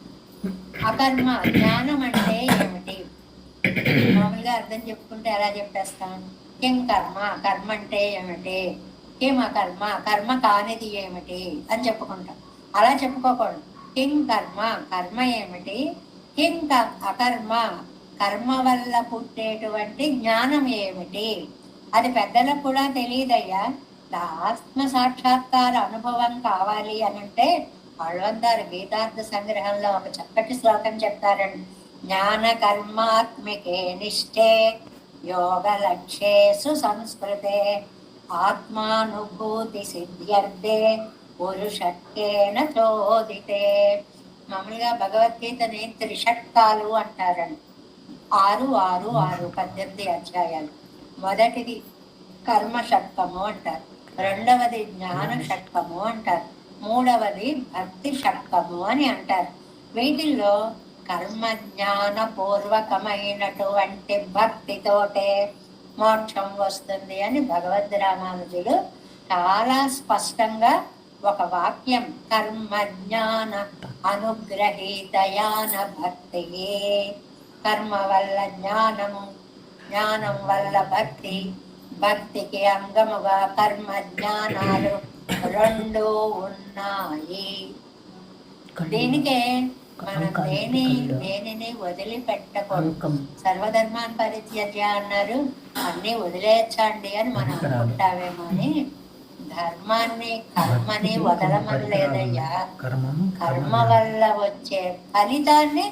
అకర్మ జ్ఞానం అంటే ఏమిటి? మామూలుగా అర్థం చెప్పుకుంటే ఎలా చెప్పేస్తాం? కిం కర్మ, కర్మ అంటే ఏమిటి? కిం అకర్మ, కర్మ కానిది ఏమిటి అని చెప్పుకుంటాం. అలా చెప్పుకోకూడదు. కిం కర్మ, కర్మ ఏమిటి? కిం అకర్మ, కర్మ వల్ల పుట్టేటువంటి జ్ఞానం ఏమిటి? అది పెద్దలకు కూడా తెలియదయ్యా. ఆత్మ సాక్షాత్కార అనుభవం కావాలి అని అంటే ఆళ్వారు గీతార్థ సంగ్రహంలో ఒక చక్కటి శ్లోకం చెప్తారండి. జ్ఞాన కర్మాత్మికే నిష్ఠే యోగ లక్ష్యేసు సంస్కృతే ఆత్మానుభూతి సిద్ధ్యర్థే పురుషత్వేన చోదితే. మామూలుగా భగవద్గీతని త్రిషట్కాలు అంటారండి. 6, 6, 6 18 అధ్యాయాలు. మొదటిది కర్మ షట్కము అంటారు, 2వది జ్ఞాన షట్కము అంటారు, 3వది భక్తి షట్కము అని అంటారు. వీటిల్లో కర్మ జ్ఞాన పూర్వకమైనటువంటి భక్తితోటే మోక్షం వస్తుంది అని భగవద్ రామానుజులు చాలా స్పష్టంగా ఒక వాక్యం, కర్మ జ్ఞాన అనుగ్రహీతయాన భక్తి. కర్మ వల్ల జ్ఞానము, జ్ఞానం వల్ల భక్తి, భక్తికి అంగముగా కర్మ జ్ఞానాలు 2 ఉన్నాయి. దీనికే మనం దేనిని వదిలిపెట్టకూడదు. ధర్మాన్ని కర్మని వదలమని లేదయ్యా, కర్మ వల్ల వచ్చే ఫలితాన్ని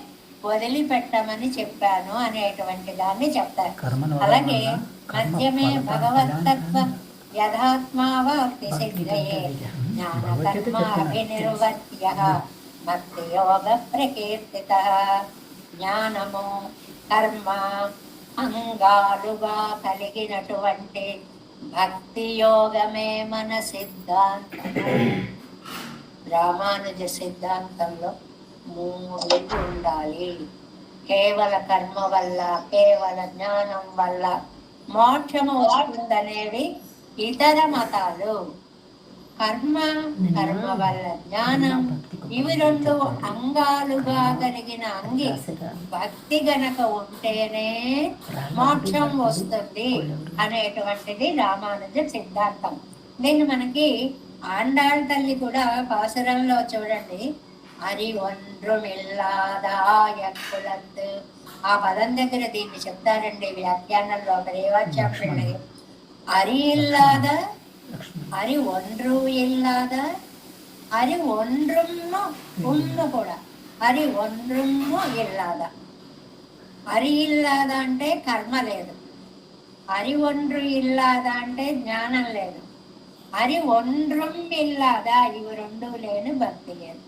వదిలిపెట్టమని చెప్పాను అనేటువంటి దాన్ని చెప్తారు. అలాగే మధ్యమే భగవత్తత్వ యథాత్మావాప్తి సిద్ధయే జ్ఞానకర్మ అభినిర్వర్త్య భక్తి యోగ ప్రకీర్తిత. జ్ఞానము కర్మ అంగాలుగా కలిగినటువంటి భక్తి యోగమే మన సిద్ధాంతము. రామానుజ సిద్ధాంతంలో 3 ఉండాలి. కేవల కర్మ వల్ల, కేవల జ్ఞానం వల్ల మోక్షము వస్తుందనేవి ఇతర మతాలు. కర్మ వల్ల జ్ఞానం, ఇవి 2 అంగాలుగా కలిగిన అంగి భక్తి గనక ఉంటేనే మోక్షం వస్తుంది అనేటువంటిది రామానుజ సిద్ధాంతం. దీన్ని మనకి ఆండాళ్ తల్లి కూడా పాసురంలో చూడండి, అరి ఒండ్రుమిల్లాదాయకులత్, ఆ పదం దగ్గర దీన్ని చెప్తారండి వ్యాఖ్యానంలో. రేవాచ్యం పిళ్ళై అరి ఇల్లాద, అరి ఒండ్రు ఇల్లాద, అరి ఒండ్రుమ్ము ఉమ్ము కూడా, అరి ఒండ్రుమ్ము ఇల్లాద. అరి ఇల్లాద అంటే కర్మ లేదు, అరి ఒండ్రు ఇల్లాద అంటే జ్ఞానం లేదు, అరి ఒండ్రుం ఇల్లాద ఇవి 2 లేని భక్తి లేదు.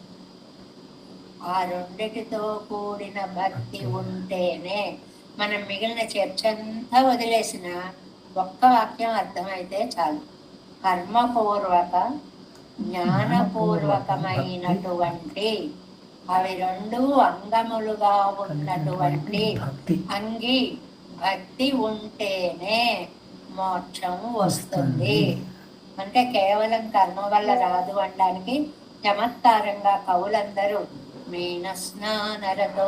ఆ 2టితో కూడిన భక్తి ఉంటేనే మనం మిగిలిన చర్చ అంతా వదిలేసిన ఒక్క వాక్యం అర్థమైతే చాలు. కర్మపూర్వక జ్ఞానపూర్వకమైనటువంటి అవి 2 అంగములుగా ఉన్నటువంటి అంగి భక్తి ఉంటేనే మోక్షం వస్తుంది. అంటే కేవలం కర్మ వల్ల రాదు అనడానికి చమత్కారంగా కవులందరూ మీనస్నానరతో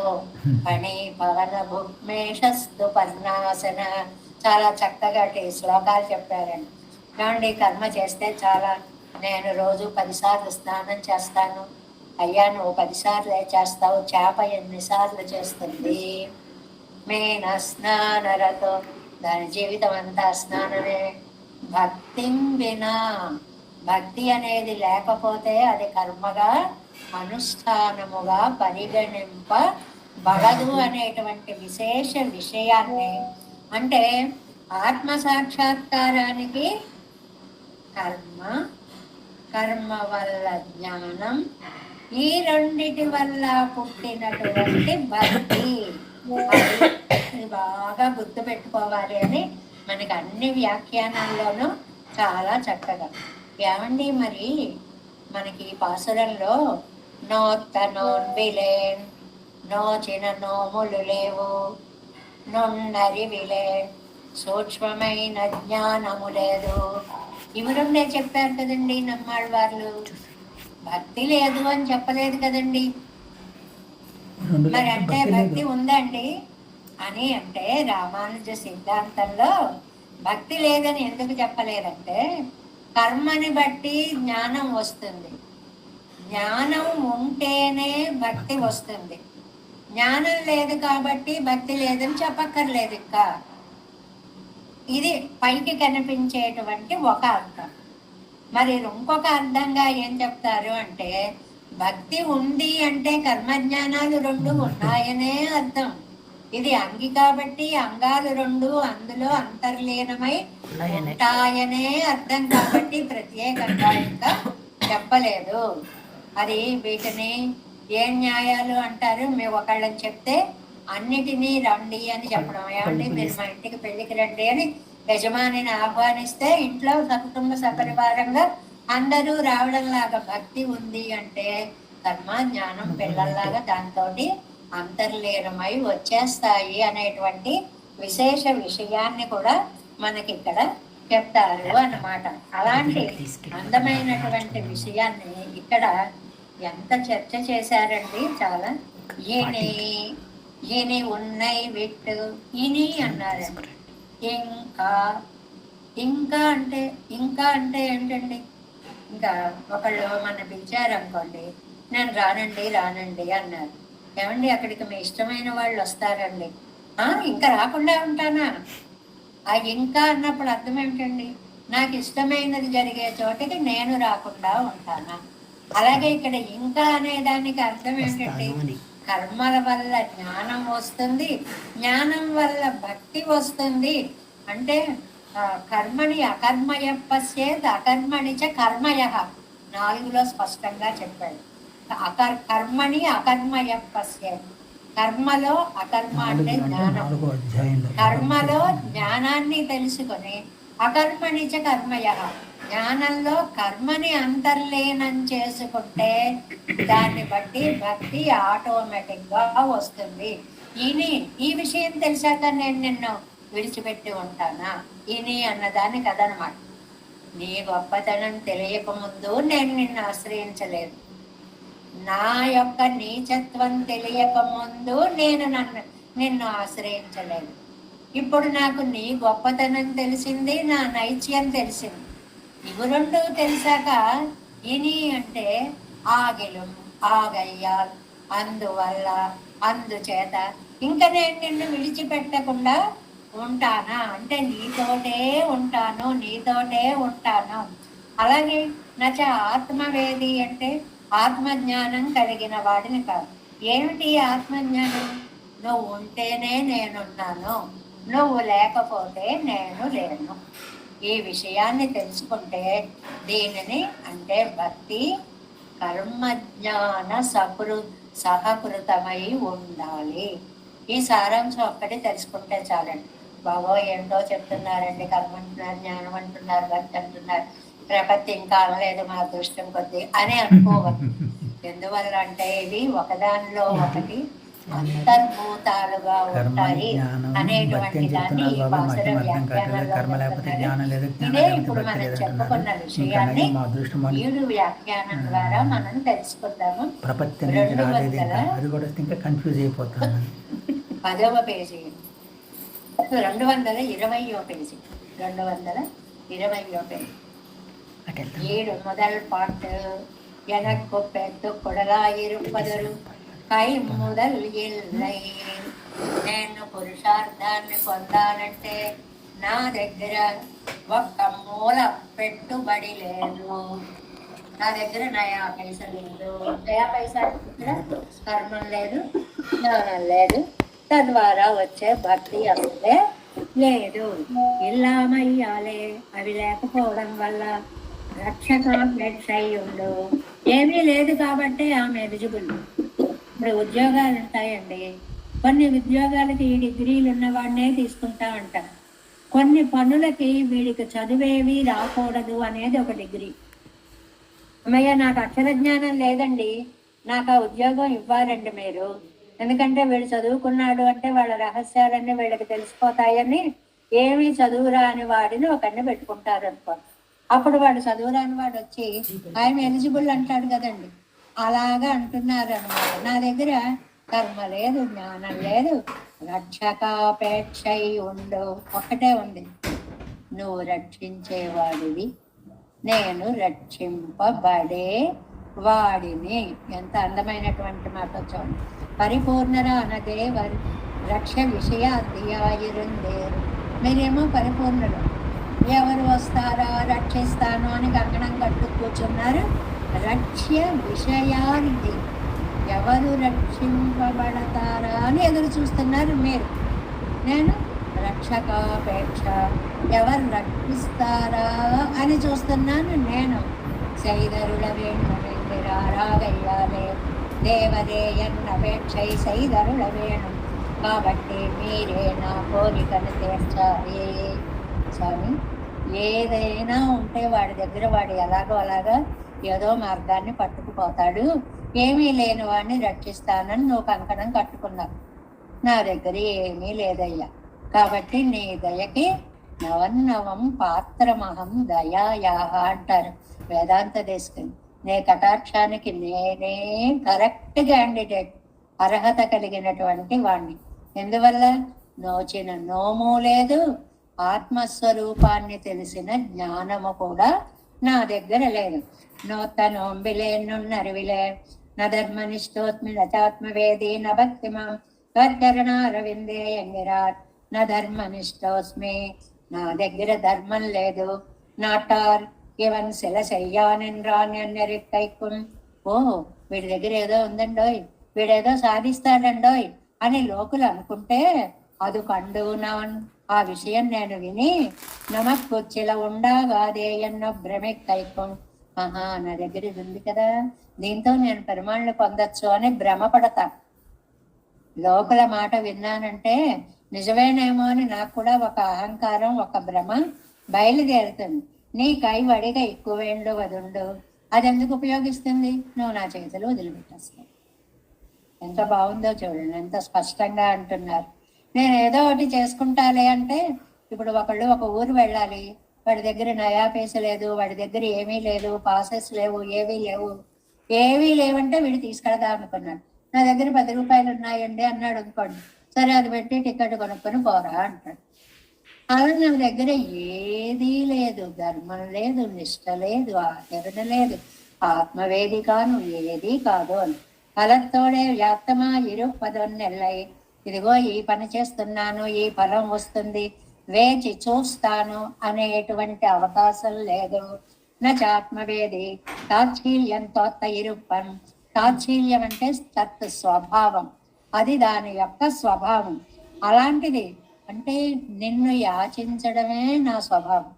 పణి పవన భుగ్మేషస్తు పర్ణాసన చాలా చక్కగా శ్లోకాలు చెప్పారండి. కాండి కర్మ చేస్తే చాలా, నేను రోజు 10 సార్లు స్నానం చేస్తాను. అయ్యా నువ్వు 10 సార్లే చేస్తావు, చేప ఎన్ని సార్లు చేస్తుంది? మీన స్నానరతో, దాని జీవితం అంతా స్నానమే. భక్తి వినా, భక్తి అనేది లేకపోతే అది కర్మగా అనుష్ఠానముగా పరిగణింపబడదు అనేటువంటి విశేష విషయాన్ని, అంటే ఆత్మ సాక్షాత్కారానికి కర్మ వల్ల జ్ఞానం, ఈ 2 వల్ల పుట్టినటువంటి భక్తి, అది బాగా గుర్తు పెట్టుకోవాలి అని మనకి అన్ని వ్యాఖ్యానాల్లోనూ చాలా చక్కగా. ఏమండి మరి మనకి పాసురంలో నోత్తనోన్విలేన్, నోచిన నోములు లేవు, నొన్నరివిలేన్, సూక్ష్మమైన జ్ఞానము లేదు, ఇవి 2 చెప్పారు కదండి నమ్మాళ్ళ వాళ్ళు. భక్తి లేదు అని చెప్పలేదు కదండి. మరి అంటే భక్తి ఉందండి అని అంటే రామానుజ సిద్ధాంతంలో భక్తి లేదని ఎందుకు చెప్పలేదంటే, కర్మని బట్టి జ్ఞానం వస్తుంది, జ్ఞానం ఉంటేనే భక్తి వస్తుంది. జ్ఞానం లేదు కాబట్టి భక్తి లేదని చెప్పక్కర్లేదు. ఇంకా ఇది పైకి కనిపించేటువంటి ఒక అర్థం. మరి ఇంకొక అర్థంగా ఏం చెప్తారు అంటే, భక్తి ఉంది అంటే కర్మజ్ఞానాలు 2 ఉన్నాయనే అర్థం. ఇది అంగి కాబట్టి అంగాలు 2 అందులో అంతర్లీనమై ఉంటాయనే అర్థం కాబట్టి ప్రత్యేకంగా ఇంకా చెప్పలేదు. అది వీటిని ఏ న్యాయాలు అంటారు? మేము ఒకళ్ళని చెప్తే అన్నిటినీ రండి అని చెప్పడం. ఏమండి మీరు మా ఇంటికి పెళ్లికి రండి అని యజమానిని ఆహ్వానిస్తే ఇంట్లో సకుటుంబ సపరివారంగా అందరూ రావడం లాగా భక్తి ఉంది అంటే కర్మ జ్ఞానం పిల్లల్లాగా దాంతో అంతర్లీనమై వచ్చేస్తాయి అనేటువంటి విశేష విషయాన్ని కూడా మనకి ఇక్కడ చెప్తారు అన్నమాట. అలాంటి అందమైనటువంటి విషయాన్ని ఇక్కడ ఎంత చర్చ చేశారండి. చాలా ఈని ఉన్నై విట్టు ఇని అన్నారండి. ఇంకా అంటే ఏంటండి? ఇంకా ఒకళ్ళు మన పిలిచారనుకోండి, నేను రానండి అన్నారు. ఏమండి అక్కడికి మీ ఇష్టమైన వాళ్ళు వస్తారండి, ఇంకా రాకుండా ఉంటానా? ఆ ఇంకా అన్నప్పుడు అర్థం ఏమిటండి? నాకు ఇష్టమైనది జరిగే చోటకి నేను రాకుండా ఉంటానా? అలాగే ఇక్కడ ఇంకా అనే దానికి అర్థం ఏంటంటే కర్మల వల్ల జ్ఞానం వస్తుంది, జ్ఞానం వల్ల భక్తి వస్తుంది. అంటే కర్మని అకర్మయ పశ్చేత్ అకర్మణి చ కర్మయ 4లో స్పష్టంగా చెప్పాడు. కర్మని అకర్మయ పశ్చేత్, కర్మలో అకర్మ అంటే జ్ఞానం, కర్మలో జ్ఞానాన్ని తెలుసుకొని అకర్మణి చ కర్మయ, జ్ఞానంలో కర్మని అంతర్లీనం చేసుకుంటే దాన్ని బట్టి భక్తి ఆటోమేటిక్ గా వస్తుంది. ఈ విషయం తెలిసాక నేను నిన్ను విడిచిపెట్టి ఉంటానా? ఇని అన్నదాన్ని కదనమాట. నీ గొప్పతనం తెలియక ముందు నేను నిన్ను ఆశ్రయించలేదు. నా యొక్క నీచత్వం తెలియక ముందు నేను నిన్ను ఆశ్రయించలేదు. ఇప్పుడు నాకు నీ గొప్పతనం తెలిసింది, నా నైత్యం తెలిసింది. ఇవి రెండు తెలిసాక ఇని అంటే ఆగిలం, ఆగయ్యాల్, అందువల్ల, అందుచేత ఇంకా నేను నిన్ను విడిచిపెట్టకుండా ఉంటానా అంటే నీతోటే ఉంటాను, నీతోటే ఉంటాను. అలాగే నచ ఆత్మవేది అంటే ఆత్మజ్ఞానం కలిగిన వాడిని కాదు. ఏమిటి ఆత్మజ్ఞానం? నువ్వు ఉంటేనే నేనున్నాను, నువ్వు లేకపోతే నేను లేను. ఈ విషయాన్ని తెలుసుకుంటే దీనిని అంటే భక్తి కర్మజ్ఞాన సహకృతమై ఉండాలి. ఈ సారాంశం ఒక్కటి తెలుసుకుంటే చాలండి. బాబో ఏంటో చెప్తున్నారండి, కర్మ అంటున్నారు, జ్ఞానం అంటున్నారు, భక్తి అంటున్నారు, ప్రపత్తి ఇంకా అనలేదు మా అదృష్టం కొద్ది అని అనుకోవద్దు. ఎందువల్ల అంటే ఇవి ఒకదానిలో ఒకటి అంతర్భూతాలుగా ఉంటాయి అనేటువంటి దాన్ని ఈ పాసర వ్యాఖ్యానంలో ఇదే ఇప్పుడు మనం చెప్పుకున్న విషయాన్ని 7 వ్యాఖ్యానం ద్వారా మనం తెలుసుకుందాము. 10వ పేజీ 220వ పేజీ 220వ పేజీ 7 முதல் பாட்டு. எனக்கு பெத்து కొడలాயிருపదరు కై మొదల్ ఇల్లై. నేను పురుషార్థాన్ని పొందాలంటే నా దగ్గర ఒక్క మూల పెట్టుబడి లేదు. నా దగ్గర నయా పైసా లేదు. నయా పైసా కర్మం లేదు, జ్ఞానం లేదు, తద్వారా వచ్చే భక్తి అసలే లేదు. ఇల్లామయ్యాలే అవి లేకపోవడం వల్ల రక్షకాపేక్షై ఉండు. ఏమీ లేదు కాబట్టి ఆమె ఎలిజిబుల్. ఇప్పుడు ఉద్యోగాలు ఉంటాయండి, కొన్ని ఉద్యోగాలకి ఈ డిగ్రీలు ఉన్నవాడినే తీసుకుంటా ఉంటారు. కొన్ని పనులకి వీడికి చదివేవి రాకూడదు అనేది ఒక డిగ్రీ. అమ్మయ్య నాకు అక్షర జ్ఞానం లేదండి, నాకు ఆ ఉద్యోగం ఇవ్వాలండి మీరు, ఎందుకంటే వీడు చదువుకున్నాడు అంటే వాళ్ళ రహస్యాలన్నీ వీళ్ళకి తెలిసిపోతాయని ఏమీ చదువురా అని వాడిని ఒకరిని పెట్టుకుంటారు అనుకో. అప్పుడు వాడు చదువురాని వాడు వచ్చి ఆయన ఎలిజిబుల్ అంటాడు కదండి, అలాగా అంటున్నారు అన్నమాట. నా దగ్గర కర్మ లేదు, జ్ఞానం లేదు, రక్షకాపేక్ష ఉండు, ఒక్కటే ఉంది, నువ్వు రక్షించేవాడివి, నేను రక్షింపబడే వాడిని. ఎంత అందమైనటువంటి మాట వచ్చాను. పరిపూర్ణరానదే రక్ష విషయాదియాయిరుందేరు. మీరేమో పరిపూర్ణుడు, ఎవరు వస్తారా రక్షిస్తాను అని కంకణం కట్టు కూర్చున్నారు. రక్ష్య విషయానికి ఎవరు రక్షింపబడతారా అని ఎదురు చూస్తున్నారు మీరు. నేను రక్షకాపేక్ష ఎవరు రక్షిస్తారా అని చూస్తున్నాను నేను. సైదరుల వేణురాగయ్యాలే దేవదేయన్నపేక్షై సైదరుల వేణు. కాబట్టి మీరే నా కోరికను తీర్చాలి. స్వామి ఏదైనా ఉంటే వాడి దగ్గర వాడు ఎలాగో అలాగా ఏదో మార్గాన్ని పట్టుకుపోతాడు. ఏమీ లేని వాడిని రక్షిస్తానని నువ్వు కంకణం కట్టుకున్నావు. నా దగ్గర ఏమీ లేదయ్యా, కాబట్టి నీ దయకి నవన్నవం పాత్రమహం దయాయా అంటారు వేదాంత దేశకుని. నీ కటాక్షానికి నేనే కరెక్ట్ క్యాండిడేట్, అర్హత కలిగినటువంటి వాణ్ణి. ఎందువల్ల నోచిన నోము లేదు, ఆత్మస్వరూపాన్ని తెలిసిన జ్ఞానము కూడా నా దగ్గర లేదు. నోత్తనోంబిలే నున్నరివిలే నధర్మనిష్టోత్మి నచాత్మవేది నభక్తిమాం త్వచ్చరణారవిందే యంగిరాట్ నధర్మనిష్టోస్మి. నా దగ్గర ధర్మం లేదు, నాటార్ ఇవన్ శిలశయ్యానెన్రాన్ ఎన్నెరిక్కైకున్. ఓ, వీడి దగ్గర ఏదో ఉందండోయ్, వీడేదో సాధిస్తాడండోయ్ అని లోకులు అనుకుంటే అది కండునవన్. ఆ విషయం నేను విని నమక్కుచ్చిల ఉండాగాదే ఎన్నో భ్రమెక్కైకుం. ఆహా, నా దగ్గర ఇది ఉంది కదా, దీంతో నేను పెరుమాళ్ళని పొందొచ్చు అని భ్రమపడతా. లోపల మాట విన్నానంటే నిజమేనేమో అని నాకు కూడా ఒక అహంకారం, ఒక భ్రమ బయలుదేరుతుంది. నీ కైవడిగా ఎక్కువేండు వదుండు, అది ఎందుకు ఉపయోగిస్తుంది? నువ్వు నా చేతులు వదిలిపెట్టేస్తావు. ఎంత బాగుందో చూడండి, ఎంత స్పష్టంగా అంటున్నారు. నేను ఏదో ఒకటి చేసుకుంటాలే అంటే, ఇప్పుడు ఒకళ్ళు ఒక ఊరు వెళ్ళాలి, వాడి దగ్గర నయా పైస లేదు, వాడి దగ్గర ఏమీ లేదు, పాసెస్ లేవు, ఏవీ లేవంటే వీడు తీసుకెళ్దాం అనుకున్నాడు. నా దగ్గర 10 రూపాయలు ఉన్నాయండి అన్నాడు అనుకోండి, సరే అది పెట్టి టికెట్ కొనుక్కొని పోరా అంటాడు. అలా నా దగ్గర ఏదీ లేదు, ధర్మం లేదు, నిష్ట లేదు, ఆచరణ లేదు, ఆత్మవేదికాను ఏదీ కాదు అని. ఫలతోడే వ్యాప్తమా నెల్లై. ఇదిగో ఈ పని చేస్తున్నాను, ఈ ఫలం వస్తుంది, వేచి చూస్తాను అనేటువంటి అవకాశం లేదు. నాత్మవేది తాత్సీల్యంతో ఇరుప్పం. తాత్సీల్యం అంటే తత్ స్వభావం, అది దాని యొక్క స్వభావం. అలాంటిది అంటే నిన్ను యాచించడమే నా స్వభావం,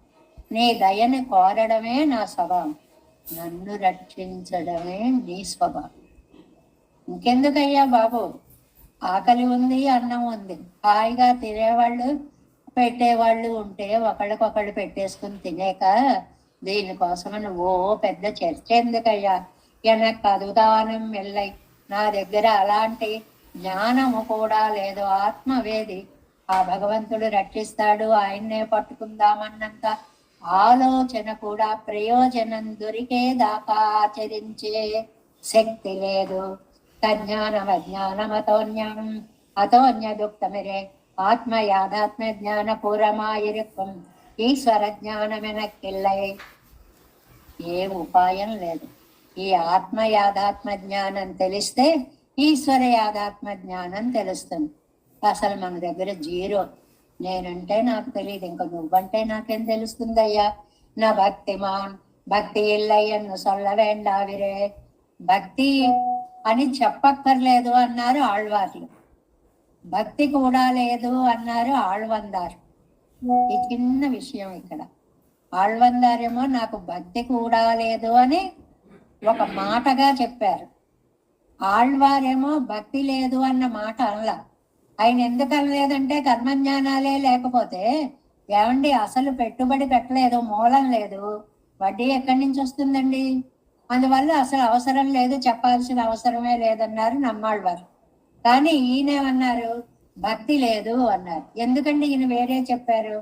నీ దయని కోరడమే నా స్వభావం, నన్ను రక్షించడమే నీ స్వభావం. ఇంకెందుకయ్యా బాబు, ఆకలి ఉంది, అన్నం ఉంది, హాయిగా తినేవాళ్ళు పెట్టేవాళ్ళు ఉంటే ఒకళ్ళకొకళ్ళు పెట్టేసుకుని తినేక దీనికోసమని ఓ పెద్ద చర్చ ఎందుకయ్యా? వెనక్కి అదుదానం వెళ్ళై. నా దగ్గర అలాంటి జ్ఞానము కూడా లేదు. ఆత్మవేది, ఆ భగవంతుడు రక్షిస్తాడు, ఆయన్నే పట్టుకుందామన్నంత ఆలోచన కూడా ప్రయోజనం దొరికేదాకా ఆచరించే శక్తి లేదు. తజ్ఞానం అజ్ఞానం అతోన్యదుక్తమిరే ఆత్మ యాథాత్మ జ్ఞాన పూరమాయిరుక్కం. ఈశ్వర జ్ఞానమెనక్కిల్లై. ఏ ఉపాయం లేదు. ఈ ఆత్మ యాథాత్మ జ్ఞానం తెలిస్తే ఈశ్వర యాథాత్మ జ్ఞానం తెలుస్తుంది. అసలు మన దగ్గర జీరో. నేనంటే నాకు తెలియదు, ఇంకా నువ్వంటే నాకేం తెలుస్తుందయ్యా? నా భక్తిమాన్ భక్తి ఇల్లయ్యను సొల్ల వేండావిరే. భక్తి అని చెప్పక్కర్లేదు అన్నారు ఆళ్వార్లు, భక్తి కూడా లేదు అన్నారు ఆళ్వందారు. ఈ చిన్న విషయం ఇక్కడ. ఆళ్వందారేమో నాకు భక్తి కూడా లేదు అని ఒక మాటగా చెప్పారు, ఆళ్వారేమో భక్తి లేదు అన్న మాట అనలా. ఆయన ఎందుకు అనలేదంటే కర్మజ్ఞానాలే లేకపోతే ఏమండి అసలు పెట్టుబడి పెట్టలేదు, మూలం లేదు, వడ్డీ ఎక్కడి నుంచి వస్తుందండి? అందువల్ల అసలు అవసరం లేదు, చెప్పాల్సిన అవసరమే లేదన్నారు నమ్మాళ్వారు. కానీ ఈయనేమన్నారు? భక్తి లేదు అన్నారు. ఎందుకండి ఈయన వేరే చెప్పారు?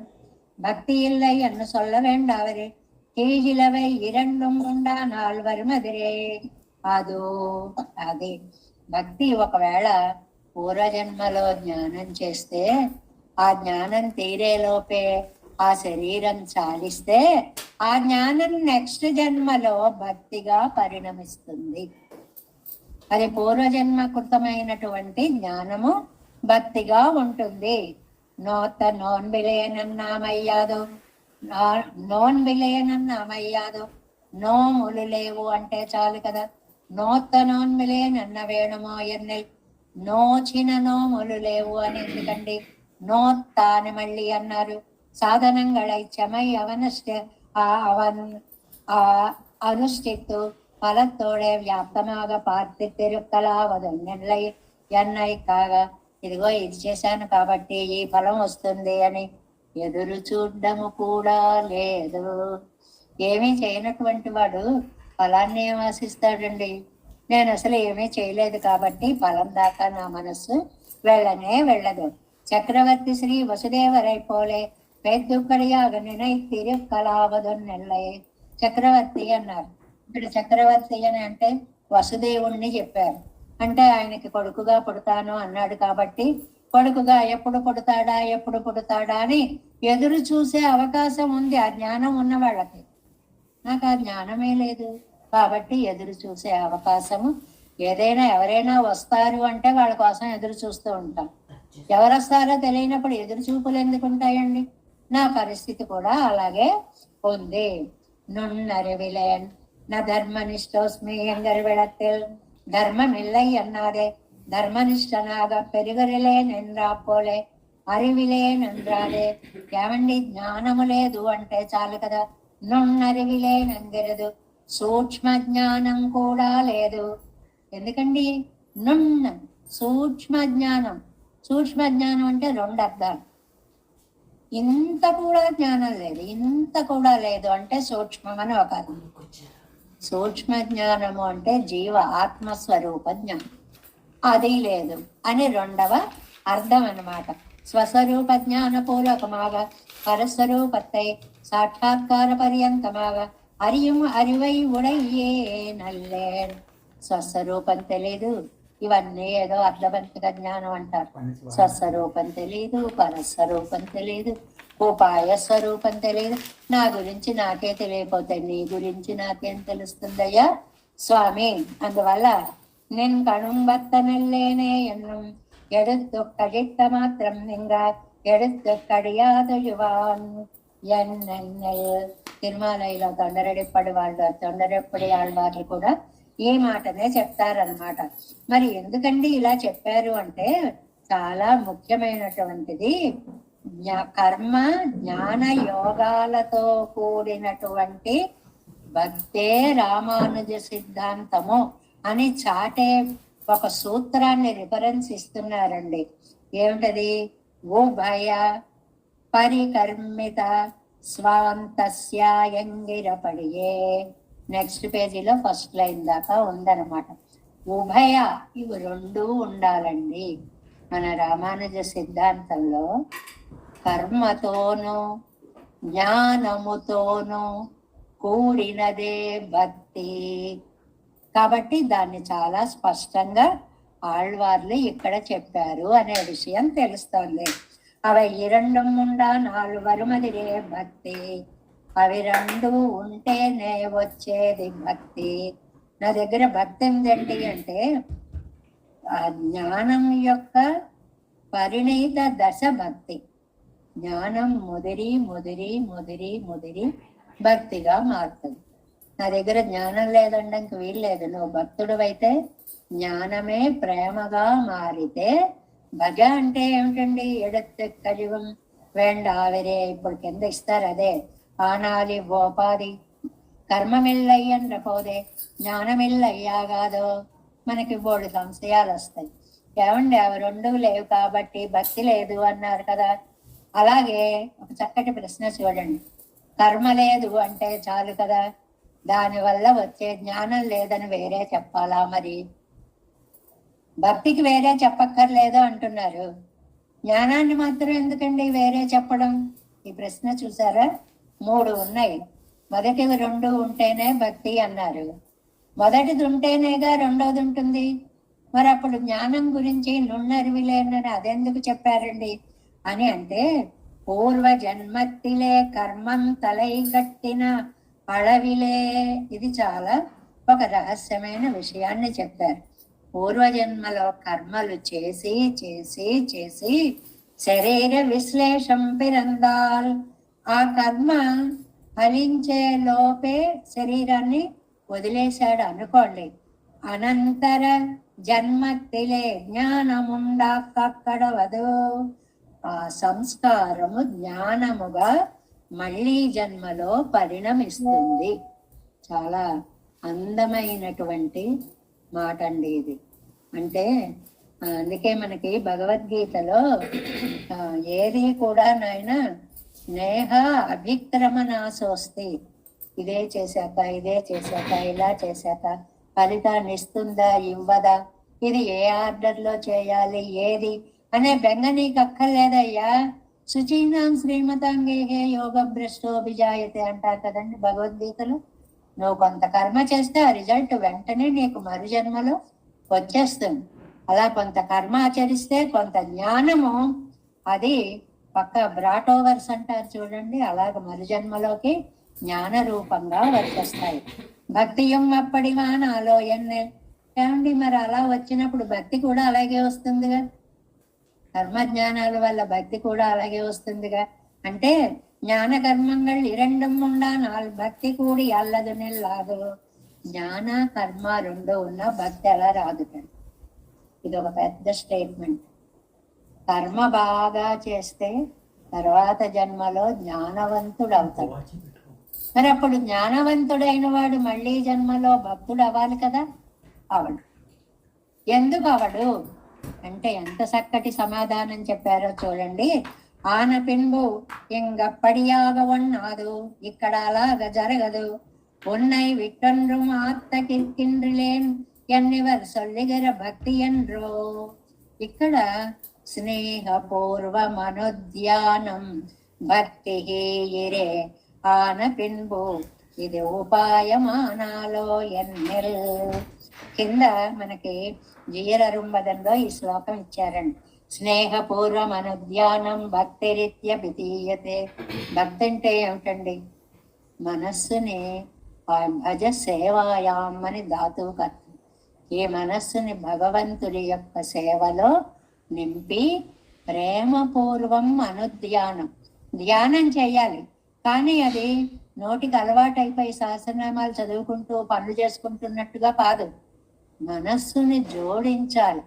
భక్తి ఇల్లై అన్ను సొల్ల వేండావరే కీజిలవై ఇరండుం గుండా నాల్వరు మదిరే. అదో అది భక్తి. ఒకవేళ పూర్వజన్మలో జ్ఞానం చేస్తే ఆ జ్ఞానం తీరేలోపే ఆ శరీరం చాలిస్తే ఆ జ్ఞానం నెక్స్ట్ జన్మలో భక్తిగా పరిణమిస్తుంది. అది పూర్వజన్మ కృతమైనటువంటి జ్ఞానము భక్తిగా ఉంటుంది. నోన్ విలయనన్నామయ్యాదో, నోన్ విలయనన్నామయ్యాదో, నోములు లేవు అంటే చాలు కదా. నోన్ విలయనన్న వేణుమో ఎన్నెల్. నోచిన నోములు లేవు అని ఎందుకండి? నోత్త అని మళ్ళీ అన్నారు. సాధనంగళై చెమై అనుష్ఠిత్తు ఫలతోడే వ్యాప్తమాగ పార్తి తిరుక్కలావదన్నై ఎన్నై కాగా. ఇదిగో ఇది చేశాను కాబట్టి ఈ ఫలం వస్తుంది అని ఎదురు చూడము కూడా లేదు. ఏమీ చేయనటువంటి వాడు ఫలాన్ని ఏం ఆశిస్తాడండి? నేను అసలు ఏమీ చేయలేదు కాబట్టి ఫలం దాకా నా మనస్సు వెళ్ళనే వెళ్ళదు. చక్రవర్తి శ్రీ వసుదేవరై పోలే పెద్దుక్కడియాగ నినై తిరుక్కలావదన్నెల్లై. చక్రవర్తి అన్నారు. ఇక్కడ చక్రవర్తి అని అంటే వసుదేవుణ్ణి చెప్పారు. అంటే ఆయనకి కొడుకుగా పుడతాను అన్నాడు కాబట్టి కొడుకుగా ఎప్పుడు పుడతాడా అని ఎదురు చూసే అవకాశం ఉంది ఆ జ్ఞానం ఉన్న వాళ్ళకి. నాకు ఆ జ్ఞానమే లేదు కాబట్టి ఎదురు చూసే అవకాశము ఏదైనా, ఎవరైనా వస్తారు అంటే వాళ్ళ కోసం ఎదురు చూస్తూ ఉంటాం. ఎవరు వస్తారో తెలియనప్పుడు ఎదురు చూపులు ఎందుకు ఉంటాయండి? నా పరిస్థితి కూడా అలాగే ఉంది. నున్నరివిలేన్ నా ధర్మనిష్టోస్మి ఎంగర్ విడத்தில் ధర్మం இல்லை అన్నారే ధర్మనిష్టనాగా పెరుగరిలే నెంద్రాపోలే అరివిలే నంద్రాలే. ఏమండి, జ్ఞానము లేదు అంటే చాలు కదా. నున్నరివిలే నందిరదు, సూక్ష్మ జ్ఞానం కూడా లేదు. ఎందుకండి? నున్న సూక్ష్మ జ్ఞానం. సూక్ష్మ జ్ఞానం అంటే రెండు అర్థాలు. ఇంత కూడా జ్ఞానం లేదు, ఇంత కూడా లేదు అంటే సూక్ష్మం అని ఒక అర్థం. సూక్ష్మ జ్ఞానము అంటే జీవ ఆత్మస్వరూప జ్ఞానం, అది లేదు అని రెండవ అర్థం అన్నమాట. స్వస్వరూప జ్ఞానపూర్వకమాగా పరస్వరూపத்தை సాక్షాత్కార పర్యంతమాగా అరియం అరివై ఉడయ్యే నల్లేడు. స్వస్వరూపం తెలీదు, ఇవన్నీ ఏదో అర్ధవంతిక జ్ఞానం అంటారు. స్వస్వరూపం తెలీదు, పరస్వరూపం తెలీదు, ఉపాయ స్వరూపం తెలియదు. నా గురించి నాకే తెలియకపోతే నీ గురించి నాకేం తెలుస్తుందయ్యా స్వామి. అందువల్ల నేను కణుంబత్తనల్లేనే ఎన్నం எடுத்தொக்கடித்த மாத்திரம் நின்றார் எடுத்தொக்கடியாது யுவான் ఎన్నెన్నెల్. తిరుమలలో తొండరెడిప్పడి వాళ్ళు, తొండరెప్పడి ఆళ్వార్లు కూడా ఈ మాటనే చెప్తారనమాట. మరి ఎందుకండి ఇలా చెప్పారు అంటే చాలా ముఖ్యమైనటువంటిది. కర్మ జ్ఞాన యోగాలతో కూడినటువంటి భక్తే రామానుజ సిద్ధాంతము అని చాటే ఒక సూత్రాన్ని రిఫరెన్స్ ఇస్తున్నారండి. ఏమిటది? ఉభయ పరికర్మిత స్వాంతస్యాంగిరపడియే. నెక్స్ట్ పేజీలో ఫస్ట్ లైన్ దాకా ఉందన్నమాట. ఉభయ, ఇవి రెండు ఉండాలండి. మన రామానుజ సిద్ధాంతంలో కర్మతోనూ జ్ఞానముతోనూ కూడినదే భక్తి. కాబట్టి దాన్ని చాలా స్పష్టంగా ఆళ్వార్లు ఇక్కడ చెప్పారు అనే విషయం తెలుస్తోంది. అవి ఇరండం ఉండా నాలుగు వరుమదిరే భక్తి. అవి రెండు ఉంటేనే వచ్చేది భక్తి. నా దగ్గర భక్తి ఏంటండి అంటే ఆ జ్ఞానం యొక్క పరిణీత దశ భక్తి. జ్ఞానం ముదిరి ముదిరి ముదిరి ముదిరి భక్తిగా మారుతుంది. నా దగ్గర జ్ఞానం లేదండానికి వీల్లేదు. నువ్వు భక్తుడు అయితే జ్ఞానమే ప్రేమగా మారితే, భజ అంటే ఏమిటండి? ఎడత్తు కలివం వేండావిరే, ఇప్పుడు కింద ఇస్తారు అదే. ఆనాలి ఓపాది కర్మమిల్లయ్యని పోదే జ్ఞానమిల్లయ్యాగాదో మనకి బోడు సంశయాలు వస్తాయి. ఏమండి, అవి రెండు లేవు కాబట్టి భక్తి లేదు అన్నారు కదా. అలాగే ఒక చక్కటి ప్రశ్న చూడండి. కర్మ లేదు అంటే చాలు కదా, దానివల్ల వచ్చే జ్ఞానం లేదని వేరే చెప్పాలా? మరి భక్తికి వేరే చెప్పక్కర్లేదు అంటున్నారు, జ్ఞానాన్ని మాత్రం ఎందుకండి వేరే చెప్పడం? ఈ ప్రశ్న చూసారా? మూడు ఉన్నాయి. మొదటివి రెండు ఉంటేనే భక్తి అన్నారు. మొదటిది ఉంటేనేగా రెండోది ఉంటుంది. మరి అప్పుడు జ్ఞానం గురించి నున్నరివిలేనని అదెందుకు చెప్పారండి అని అంటే, పూర్వ జన్మత్తిలే కర్మం తలై కట్టిన అళవిలే. ఇది చాలా ఒక రహస్యమైన విషయాన్ని చెప్పారు. పూర్వజన్మలో కర్మలు చేసి చేసి చేసి శరీర విశ్లేషం పిరందాల్. ఆ కర్మ ఫలించే లోపే శరీరాన్ని వదిలేశాడు అనుకోండి. అనంతర జన్మత్తిలే జ్ఞానముండాకక్కడవదు. ఆ సంస్కారము జ్ఞానముగా మళ్ళీ జన్మలో పరిణమిస్తుంది. చాలా అందమైనటువంటి మాట అండి ఇది. అంటే అందుకే మనకి భగవద్గీతలో ఏది కూడా నాయన స్నేహ అభిక్రమణాసోస్తి, ఇదే చేశాక ఇదే చేశాక ఇలా చేశాక ఫలితాన్ని ఇస్తుందా ఇవ్వదా, ఇది ఏ ఆర్డర్లో చేయాలి ఏది అనే బెంగ నీకు అక్కర్లేదయ్యా. శుచీనాం శ్రీమతాంగేహే యోగ భ్రష్టోభిజాయతే అంటారు కదండి భగవద్గీతలో. నువ్వు కొంత కర్మ చేస్తే ఆ రిజల్ట్ వెంటనే నీకు మరు జన్మలో వచ్చేస్తుంది. అలా కొంత కర్మ ఆచరిస్తే కొంత జ్ఞానము అది పక్క బ్రాటోవర్స్ అంటారు చూడండి, అలాగ మరు జన్మలోకి జ్ఞాన రూపంగా వచ్చేస్తాయి. భక్తియం అప్పటివా నాలో ఎన్నే. ఏమండి, మరి అలా వచ్చినప్పుడు భక్తి కూడా అలాగే వస్తుందిగా. కర్మజ్ఞానాల వల్ల భక్తి కూడా అలాగే వస్తుందిగా. అంటే ஞான கர்மங்கள் இரண்டும் உண்டானால் భక్తి కూడి అల్లదు నిల్లాదు. జ్ఞాన కర్మ రెండు ఉన్న భక్తి ఎలా రాదు. ఇది ఒక పెద్ద స్టేట్మెంట్. కర్మ బాగా చేస్తే తర్వాత జన్మలో జ్ఞానవంతుడు అవుతాడు. మరి అప్పుడు జ్ఞానవంతుడైన వాడు మళ్ళీ జన్మలో భక్తుడు అవ్వాలి కదా, అవడు. ఎందుకు అవడు అంటే ఎంత చక్కటి సమాధానం చెప్పారో చూడండి. ఆన పిన్బు ఇంగప్పడియాగ ఉన్నాదు, ఇక్కడ అలాగ జరగదు. ఉన్నై విట్టొன்று మాత్త కిర్కిండ్రిలేన్ ఎన్నివర్ సొల్లిగర భక్తి ఎండ్రో. ఇక్కడ స్నేహపూర్వమనుధ్యానం భక్తి ఇరే ఆన పిన్బు ఇది ఉపాయమానాలో ఎన్నెల్. కింద మనకి జీరరుంబదంలో ఈ శ్లోకం ఇచ్చారండి. స్నేహపూర్వం అనుధ్యానం భక్తిరీత్య పితీయతే. భక్తి అంటే ఏమిటండి? మనస్సుని భజ సేవాయాం అని ధాతువు కర్త. ఈ మనస్సుని భగవంతుడి యొక్క సేవలో నింపి ప్రేమపూర్వం అనుధ్యానం, ధ్యానం చేయాలి. కానీ అది నోటికి అలవాటైపోయి సహస్రనామాలు చదువుకుంటూ పనులు చేసుకుంటున్నట్టుగా కాదు. మనస్సుని జోడించాలి,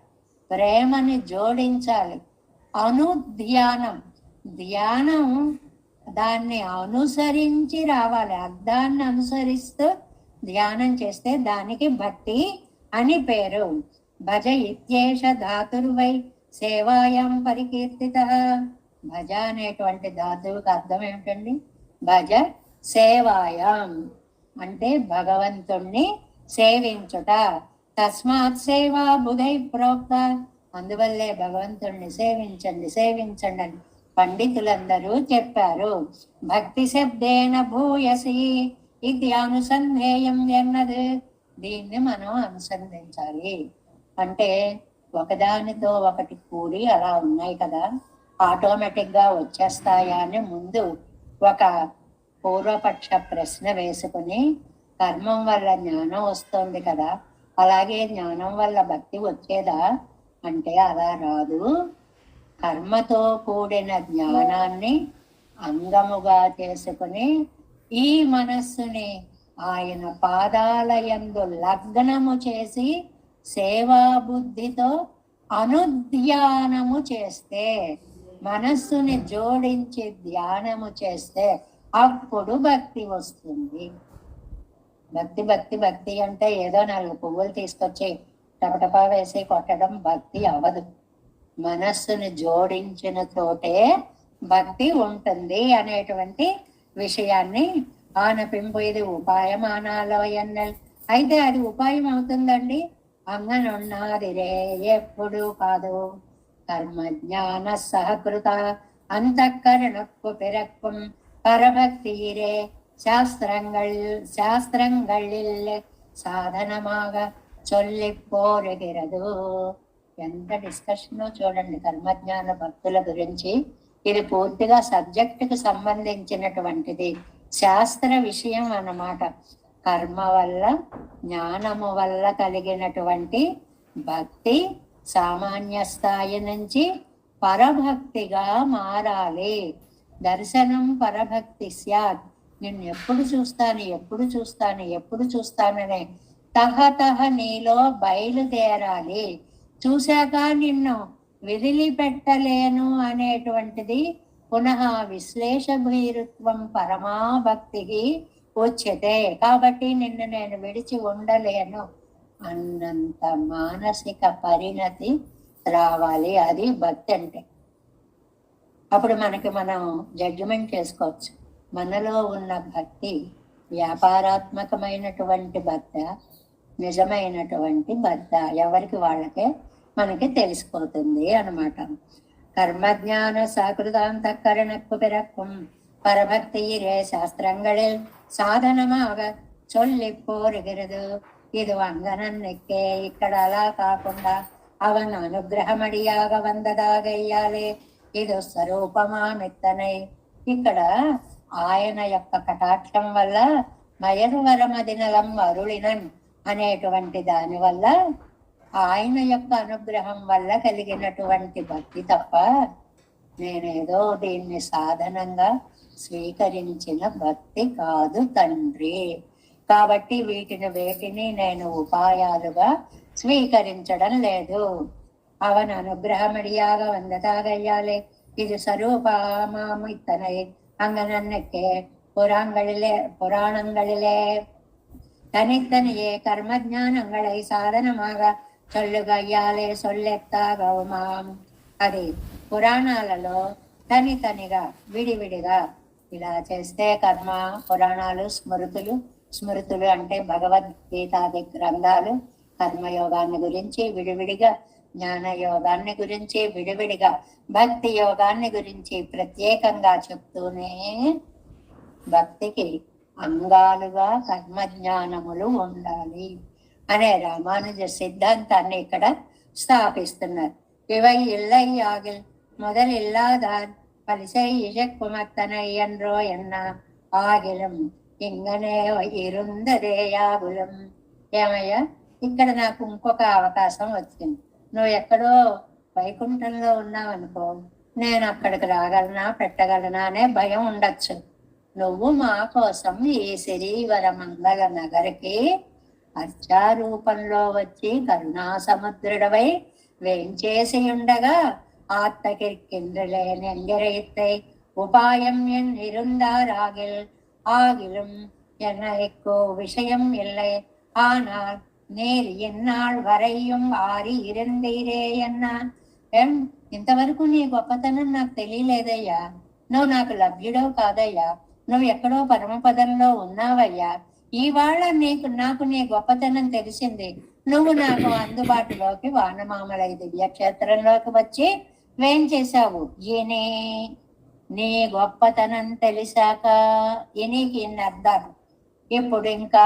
ప్రేమని జోడించాలి. అనుధ్యానం, ధ్యానం దాన్ని అనుసరించి రావాలి. అర్థాన్ని అనుసరిస్తూ ధ్యానం చేస్తే దానికి భక్తి అని పేరు. భజ ఇత్యేష ధాతుర్వై సేవాయాం పరికీర్తిత. భజ అనేటువంటి ధాతువుకి అర్థం ఏమిటండి? భజ సేవాయాం అంటే భగవంతుణ్ణి సేవించుట. తస్మాత్ సేవా బుధై ప్రోక్త. అందువల్లే భగవంతుణ్ణి సేవించండి సేవించండి అని పండితులందరూ చెప్పారు. భక్తి శబ్దేన భూయసి ఇది అనుసంధేయం ఎన్నది. దీన్ని మనం అనుసంధించాలి. అంటే ఒకదానితో ఒకటి కూడి అలా ఉన్నాయి కదా, ఆటోమేటిక్ గా వచ్చేస్తాయా అని ముందు ఒక పూర్వపక్ష ప్రశ్న వేసుకుని, కర్మం వల్ల జ్ఞానం వస్తుంది కదా, అలాగే జ్ఞానం వల్ల భక్తి వచ్చేదా అంటే అలా రాదు. కర్మతో కూడిన జ్ఞానాన్ని అంగముగా చేసుకుని ఈ మనస్సుని ఆయన పాదాల యందు లగ్నము చేసి సేవా బుద్ధితో అనుధ్యానము చేస్తే, మనస్సుని జోడించి ధ్యానము చేస్తే అప్పుడు భక్తి వస్తుంది. భక్తి భక్తి భక్తి అంటే ఏదో 4 పువ్వులు తీసుకొచ్చి టపటపా వేసి కొట్టడం భక్తి అవదు. మనస్సుని జోడించిన చోటే భక్తి ఉంటుంది అనేటువంటి విషయాన్ని ఆనపింపు. ఇది ఉపాయమానాలో ఎన్నెల్. అయితే అది ఉపాయం అవుతుందండి, అంగనున్నదిరే ఎప్పుడు కాదు. కర్మ జ్ఞాన సహకృత అంతఃకరణకు పిరక్కుం పరభక్తిరే శాస్త్రంగళిల్ సాధనమాగ చొల్లిపోరగిరదు. ఎంత డిస్కషన్ చూడండి కర్మజ్ఞాన భక్తుల గురించి. ఇది పూర్తిగా సబ్జెక్టుకు సంబంధించినటువంటిది, శాస్త్ర విషయం అన్నమాట. కర్మ వల్ల జ్ఞానము వల్ల కలిగినటువంటి భక్తి సామాన్య స్థాయి నుంచి పరభక్తిగా మారాలి. దర్శనం పరభక్తి స్యాత్. నిన్ను ఎప్పుడు చూస్తాను ఎప్పుడు చూస్తాను ఎప్పుడు చూస్తాననే తహతహ నీలో బయలుదేరాలి. చూశాక నిన్ను వదిలిపెట్టలేను అనేటువంటిది పునః విశ్లేష భీరుత్వం పరమాభక్తికి వచ్చేదే. కాబట్టి నిన్ను నేను విడిచి ఉండలేను అన్నంత మానసిక పరిణతి రావాలి. అది భక్తి అంటే. అప్పుడు మనం జడ్జిమెంట్ చేసుకోవచ్చు, మనలో ఉన్న భక్తి వ్యాపారాత్మకమైనటువంటి భక్త, నిజమైనటువంటి భక్త. ఎవరికి వాళ్ళకే మనకి తెలిసిపోతుంది అన్నమాట. కర్మజ్ఞాన సహృదాంతఃకరణకు పిరక్కుం పరభక్తి రే శాస్త్రంగళిల్ సాధనమాగ చొల్లిపోరుగిరదు. ఇది వంగనన్నెక్కే. ఇక్కడ అలా కాకుండా అవన్ అనుగ్రహమడియాగ వందదాగయ్యాలి. ఇది స్వరూపమామిత్తనై. ఇక్కడ ఆయన యొక్క కటాక్షం వల్ల మయర్వరమదినలం అరుళినన్ అనేటువంటి దాని వల్ల, ఆయన యొక్క అనుగ్రహం వల్ల కలిగినటువంటి భక్తి తప్ప నేనేదో దీన్ని సాధనంగా స్వీకరించిన భక్తి కాదు తండ్రి. కాబట్టి వేటిని నేను ఉపాయాలుగా స్వీకరించడం లేదు. அவன் அனுகிரகமடியாக வந்ததாகையாலே இது சரூபமாம் இத்தனை அங்கனன்னுக்கே புராணங்களிலே தனித்தனியே கர்மஜானங்களை சாதனமாக சொல்லுகையாலே சொல்லెత్తాగవుమాం. అది పురాణాలలో తనితనిగా విడివిడిగా ఇలా చేస్తే కర్మ పురాణాలు స్మృతులు అంటే భగవద్గీతాది గ్రంథాలు కర్మయోగాన్ని గురించి విడివిడిగా, జ్ఞాన యోగాన్ని గురించి విడివిడిగా, భక్తి యోగాన్ని గురించి ప్రత్యేకంగా చెప్తూనే భక్తికి అంగాలుగా కర్మజ్ఞానములు ఉండాలి అనే రామానుజ సిద్ధాంతాన్ని ఇక్కడ స్థాపిస్తున్నారు. இவை இல்லை ஆகில் முதல் இல்லாதான் பரிசை இழக்குமத்தனை என்றோ என்ன ఆగిలం ఇంగనే ఇరుందరేయాగులం. ఏమయ్యా, ఇక్కడ నాకు ఇంకొక అవకాశం వచ్చింది. నువ్వు ఎక్కడో వైకుంఠంలో ఉన్నావనుకో, నేను అక్కడికి రాగలనా పెట్టగలనా అనే భయం ఉండొచ్చు. నువ్వు మా కోసం ఈ శ్రీవర మంగళ నగరికి అర్చారూపంలో వచ్చి కరుణా సముద్రుడవై వేంచేసి ఉండగా ஆத்தகிற்கின்றலே நெஞ்சரைத்தை உபாயம் என் இருந்தார் ஆகிலும் என்னைக்கோ விஷயம் இல்லை. ஆனால் నేరు ఎన్నాళ్ళు వరయ్యం ఆరి ఇరందీరే అన్నా. ఇంతవరకు నీ గొప్పతనం నాకు తెలియలేదయ్యా. నువ్వు నాకు లభ్యుడవు కాదయ్యా. నువ్వు ఎక్కడో పరమపదంలో ఉన్నావయ్యా. ఇవాళ నాకు నీ గొప్పతనం తెలిసింది. నువ్వు నాకు అందుబాటులోకి వానమామలై దివ్యక్షేత్రంలోకి వచ్చి వేం చేశావు. ఈయనే నీ గొప్పతనం తెలిసాక ఈయనకి ఇన్ని అర్థాలు. ఇప్పుడు ఇంకా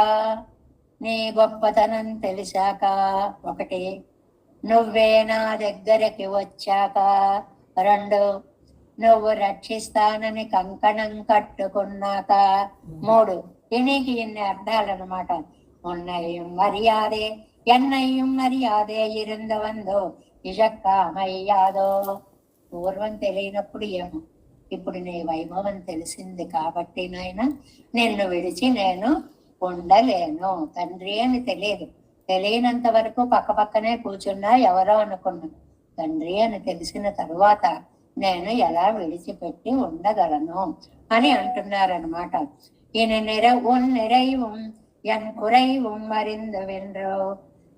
నీ గొప్పతనం తెలిసాక, ఒకటి నువ్వే నా దగ్గరకి వచ్చాక, రెండు నువ్వు రక్షిస్తానని కంకణం కట్టుకున్నాక, మూడు ఇనికి ఇన్ని అర్థాలన్నమాట. ఉన్నయ్యం మర్యాదే ఎన్నయ్యం మర్యాదే ఇరుందవందో ఇజక్కామయ్యాదో. పూర్వం తెలియనప్పుడు ఏమో, ఇప్పుడు నీ వైభవం తెలిసింది కాబట్టి నాయన నిన్ను విడిచి నేను ఉండలేను. తండ్రి అని తెలియదు. తెలియనంత వరకు పక్కనే కూర్చున్నా ఎవరో అనుకున్నాను. తండ్రి అని తెలిసిన తరువాత నేను ఎలా విడిచిపెట్టి ఉండగలను అని అంటున్నారనమాట. ఈయన ఉన్ ఎన్ కురైவும் మరిందు వెన్రో.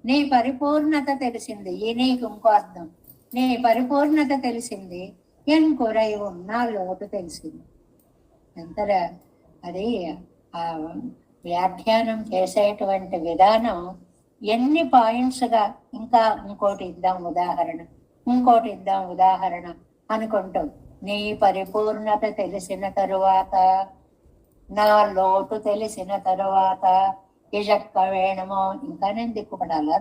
నీ పరిపూర్ణత తెలిసింది. ఈ నీకు ఇంకో అర్థం. నీ పరిపూర్ణత తెలిసింది. ఎన్ కురైவும் నా లోటు తెలిసింది. ఎంతరా అది ఆ వ్యాఖ్యానం చేసేటువంటి విధానం ఎన్ని పాయింట్స్ గా ఇంకా ఇంకోటి ఇద్దాం ఉదాహరణ అనుకుంటూ, నీ పరిపూర్ణత తెలిసిన తరువాత, నా లోటు తెలిసిన తరువాత ఇజక్క వేణమో, ఇంకా నేను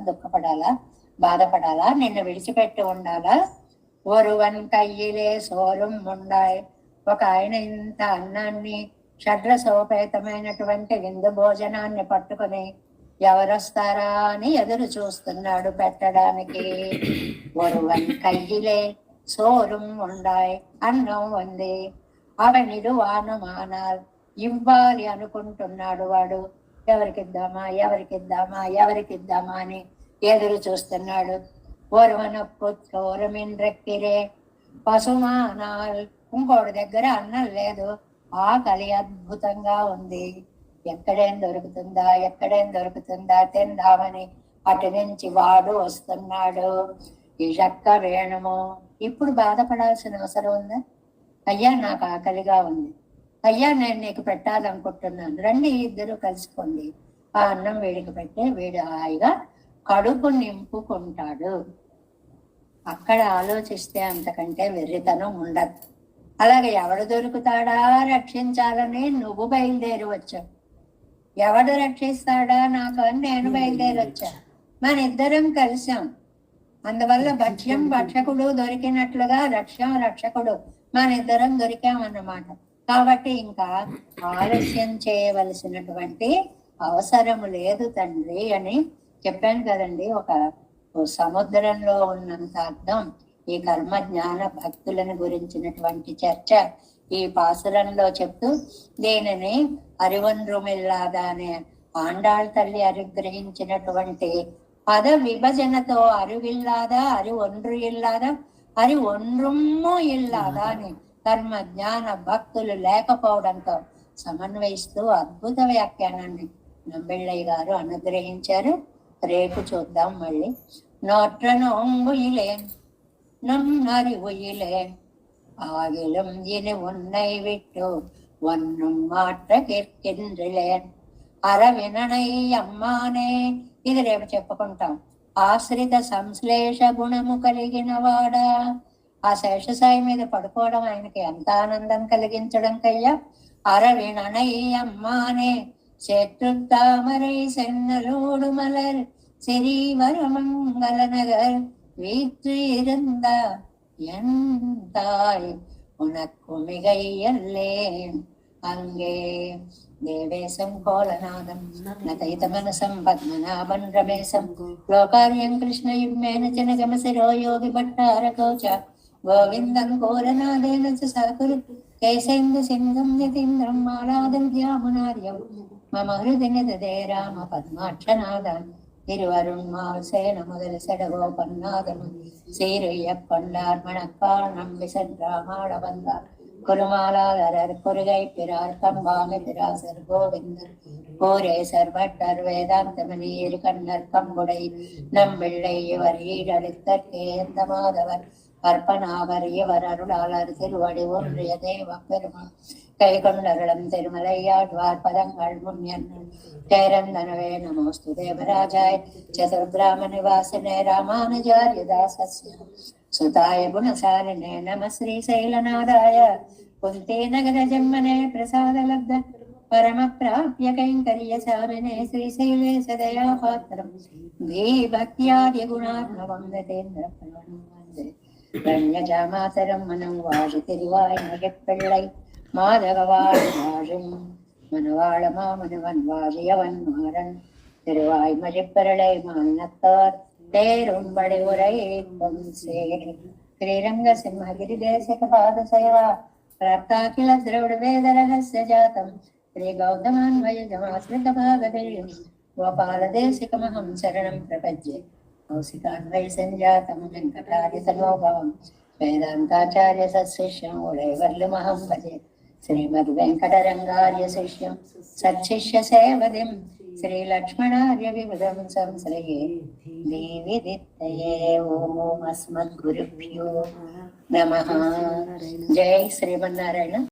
దుఃఖపడాలా బాధపడాలా, నిన్ను విడిచిపెట్టి ఉండాలా. ఒరువన్ కయ్యిలే సోరం ఉండాయి. ఒక ఆయన ఇంత అన్నాన్ని షడ్రసోపేతమైనటువంటి విందు భోజనాన్ని పట్టుకుని ఎవరొస్తారా అని ఎదురు చూస్తున్నాడు పెట్టడానికి. ఒరువన్ కయ్యిలే సోరం ఉండాయి, అన్నం ఉంది. అవనిడు వానుమానాలు ఇవ్వాలి అనుకుంటున్నాడు వాడు. ఎవరికిద్దామా అని ఎదురు చూస్తున్నాడు. ఒరువనొప్పు చోరమిన్రెక్కిరే పశుమానాల్. ఇంకోటి దగ్గర అన్నం లేదు, ఆకలి అద్భుతంగా ఉంది. ఎక్కడేం దొరుకుతుందా తిందామని అటు నుంచి వాడు వస్తున్నాడు. ఇజక్క వేణుము. ఇప్పుడు బాధపడాల్సిన అవసరం ఉందా? అయ్యా నాకు ఆకలిగా ఉంది, అయ్యా నేను నీకు పెట్టాలనుకుంటున్నాను, రండి ఇద్దరు కలుసుకోండి. ఆ అన్నం వీడికి పెట్టి వీడు హాయిగా కడుపు నింపుకుంటాడు. అక్కడ ఆలోచిస్తే అంతకంటే వెర్రితనం ఉండదు. అలాగే ఎవడు దొరుకుతాడా రక్షించాలని నువ్వు బయలుదేరి వచ్చావు. ఎవడు రక్షిస్తాడా నాకు అని నేను బయలుదేరి వచ్చా. మన ఇద్దరం కలిసాం. అందువల్ల భక్ష్యం భక్షకుడు దొరికినట్లుగా రక్ష్యం రక్షకుడు మన ఇద్దరం దొరికామన్నమాట. కాబట్టి ఇంకా ఆలస్యం చేయవలసినటువంటి అవసరము లేదు తండ్రి అని చెప్పాను కదండి. ఒక సముద్రంలో ఉన్నంత అర్థం ఈ కర్మ జ్ఞాన భక్తులను గురించినటువంటి చర్చ ఈ పాసురంలో చెప్తూ దీనిని అరివొన్రుమిల్లాదా అనే ఆండాళ్ తల్లి అనుగ్రహించినటువంటి పద విభజనతో అరివిల్లాదా అరి ఒండ్రు ఇల్లాదా అరి ఒండ్రుమ్ము ఇల్లాదా అని కర్మ జ్ఞాన భక్తులు లేకపోవడంతో సమన్వయిస్తూ అద్భుత వ్యాఖ్యానాన్ని నంబిళ్ళయ్య గారు అనుగ్రహించారు. రేపు చూద్దాం మళ్ళీ. நோற்ற நோங்குயிலேன் நம் அறிவுயிலேன் ஆகிலும் இனி உன்னை விட்டு ஒன்னும் மாற்ற கேட்கின்றேன் అరవిననై అమ్మానే. ఇది రేపు చెప్పుకుంటాం. ఆశ్రిత సంశ్లేష గుణము కలిగిన వాడా. ఆ శేషసాయి మీద పడుకోవడం ఆయనకి ఎంత ఆనందం కలిగించడం కయ్యా. అరవిననై అమ్మానే శత్రుతామరై సెన్నలోడు మలర్ சிறீவரமங்கல நகர் வீற்று இருந்த எந்தாய் உனக்கு மிகையல்லேன் அங்கே தேவேசம் கோலநாதம் நதைத மனசம் பத்மநாபன் ரமேசம் லோகாரியம் கிருஷ்ணயுக்மேன ஜனகமசிரோ யோகி பட்டார கோச்ச கோவிந்தம் கோலநாதேன சகுரு கேசேந்து சிங்கம் நிதிந்திரம் மாலாத வித்யாமுனாரியம் மம ஹிருதினிதே ராம பத்மாட்சநாதன் திருவருண்மால் சேன முதல் செடகோபன்னாதன் சீரையப்பண்டார் மணக்கால் நம்பி சென்றாமாட வந்தார் குருமாலாதரர் குருகை பிறார் கம்பாமி பிராசர் கோவிந்தர் கோரேசர் பட்டர் வேதாந்தமணி இரு கண்ணர் கம்புடை நம்பிள்ளை இவர் ஈடளித்தற்கே எந்த மாதவர் கற்பனாவர் இவர் அருளாளர் திருவடி ஒன்றிய தேவ பெருமாள் கை கொண்டருளம் திருமலையாழ்வார் பதங்கள் முன்யன் ஜெயரந்தனவே நமோஸ்து தேவராஜாய சதுர்கிராம நிவாசினே ராமானுஜார்ய தாசஸ்ய சுதாய குணசாலினே நம ஸ்ரீ சைலநாதாய குந்தே நகர ஜன்மனே பிரசாத லப்த பரம பிராப்ய கைங்கரிய சாமினே ஸ்ரீசைலே சதயா பாத்திரம் வே பக்தியாதி குணார்ணவம் நதேந்திர வந்தே ரண்யஜாமாதரம் மனம் வாழி தெரிவாய் நகைப்பிள்ளை மாதகவாழ் வாழும் மனவாழ மாமனவன் வாழியவன் மாறன் திருவாய் மழிப்பரளை மானத்தார் தேரும்படி உரையும் சேர் ஸ்ரீரங்க சிம்மகிரி தேசிக பாத சேவா பிரார்த்தாகில திரவிட வேத ரகசிய ஜாதம் ஸ்ரீ கௌதமான்வய ஜமாஸ்மிருத பாகதேயம் கோபால தேசிகமஹம் சரணம் பிரபஜ்யே கௌசிகான்வய சஞ்சாதம் வெங்கடாதி தனோபவம் வேதாந்தாச்சாரிய சத்சிஷ்யம் உடைவர்லுமஹம் பஜே శ్రీమద్ వెంకటరంగార్య శిష్యం సచ్చిష్య సేవదిం శ్రీలక్ష్మణార్య విబుధం సంశ్రయే దేవిదిత్తయే ఓం అస్మద్గురుభ్యో నమః. జై శ్రీమన్నారాయణ.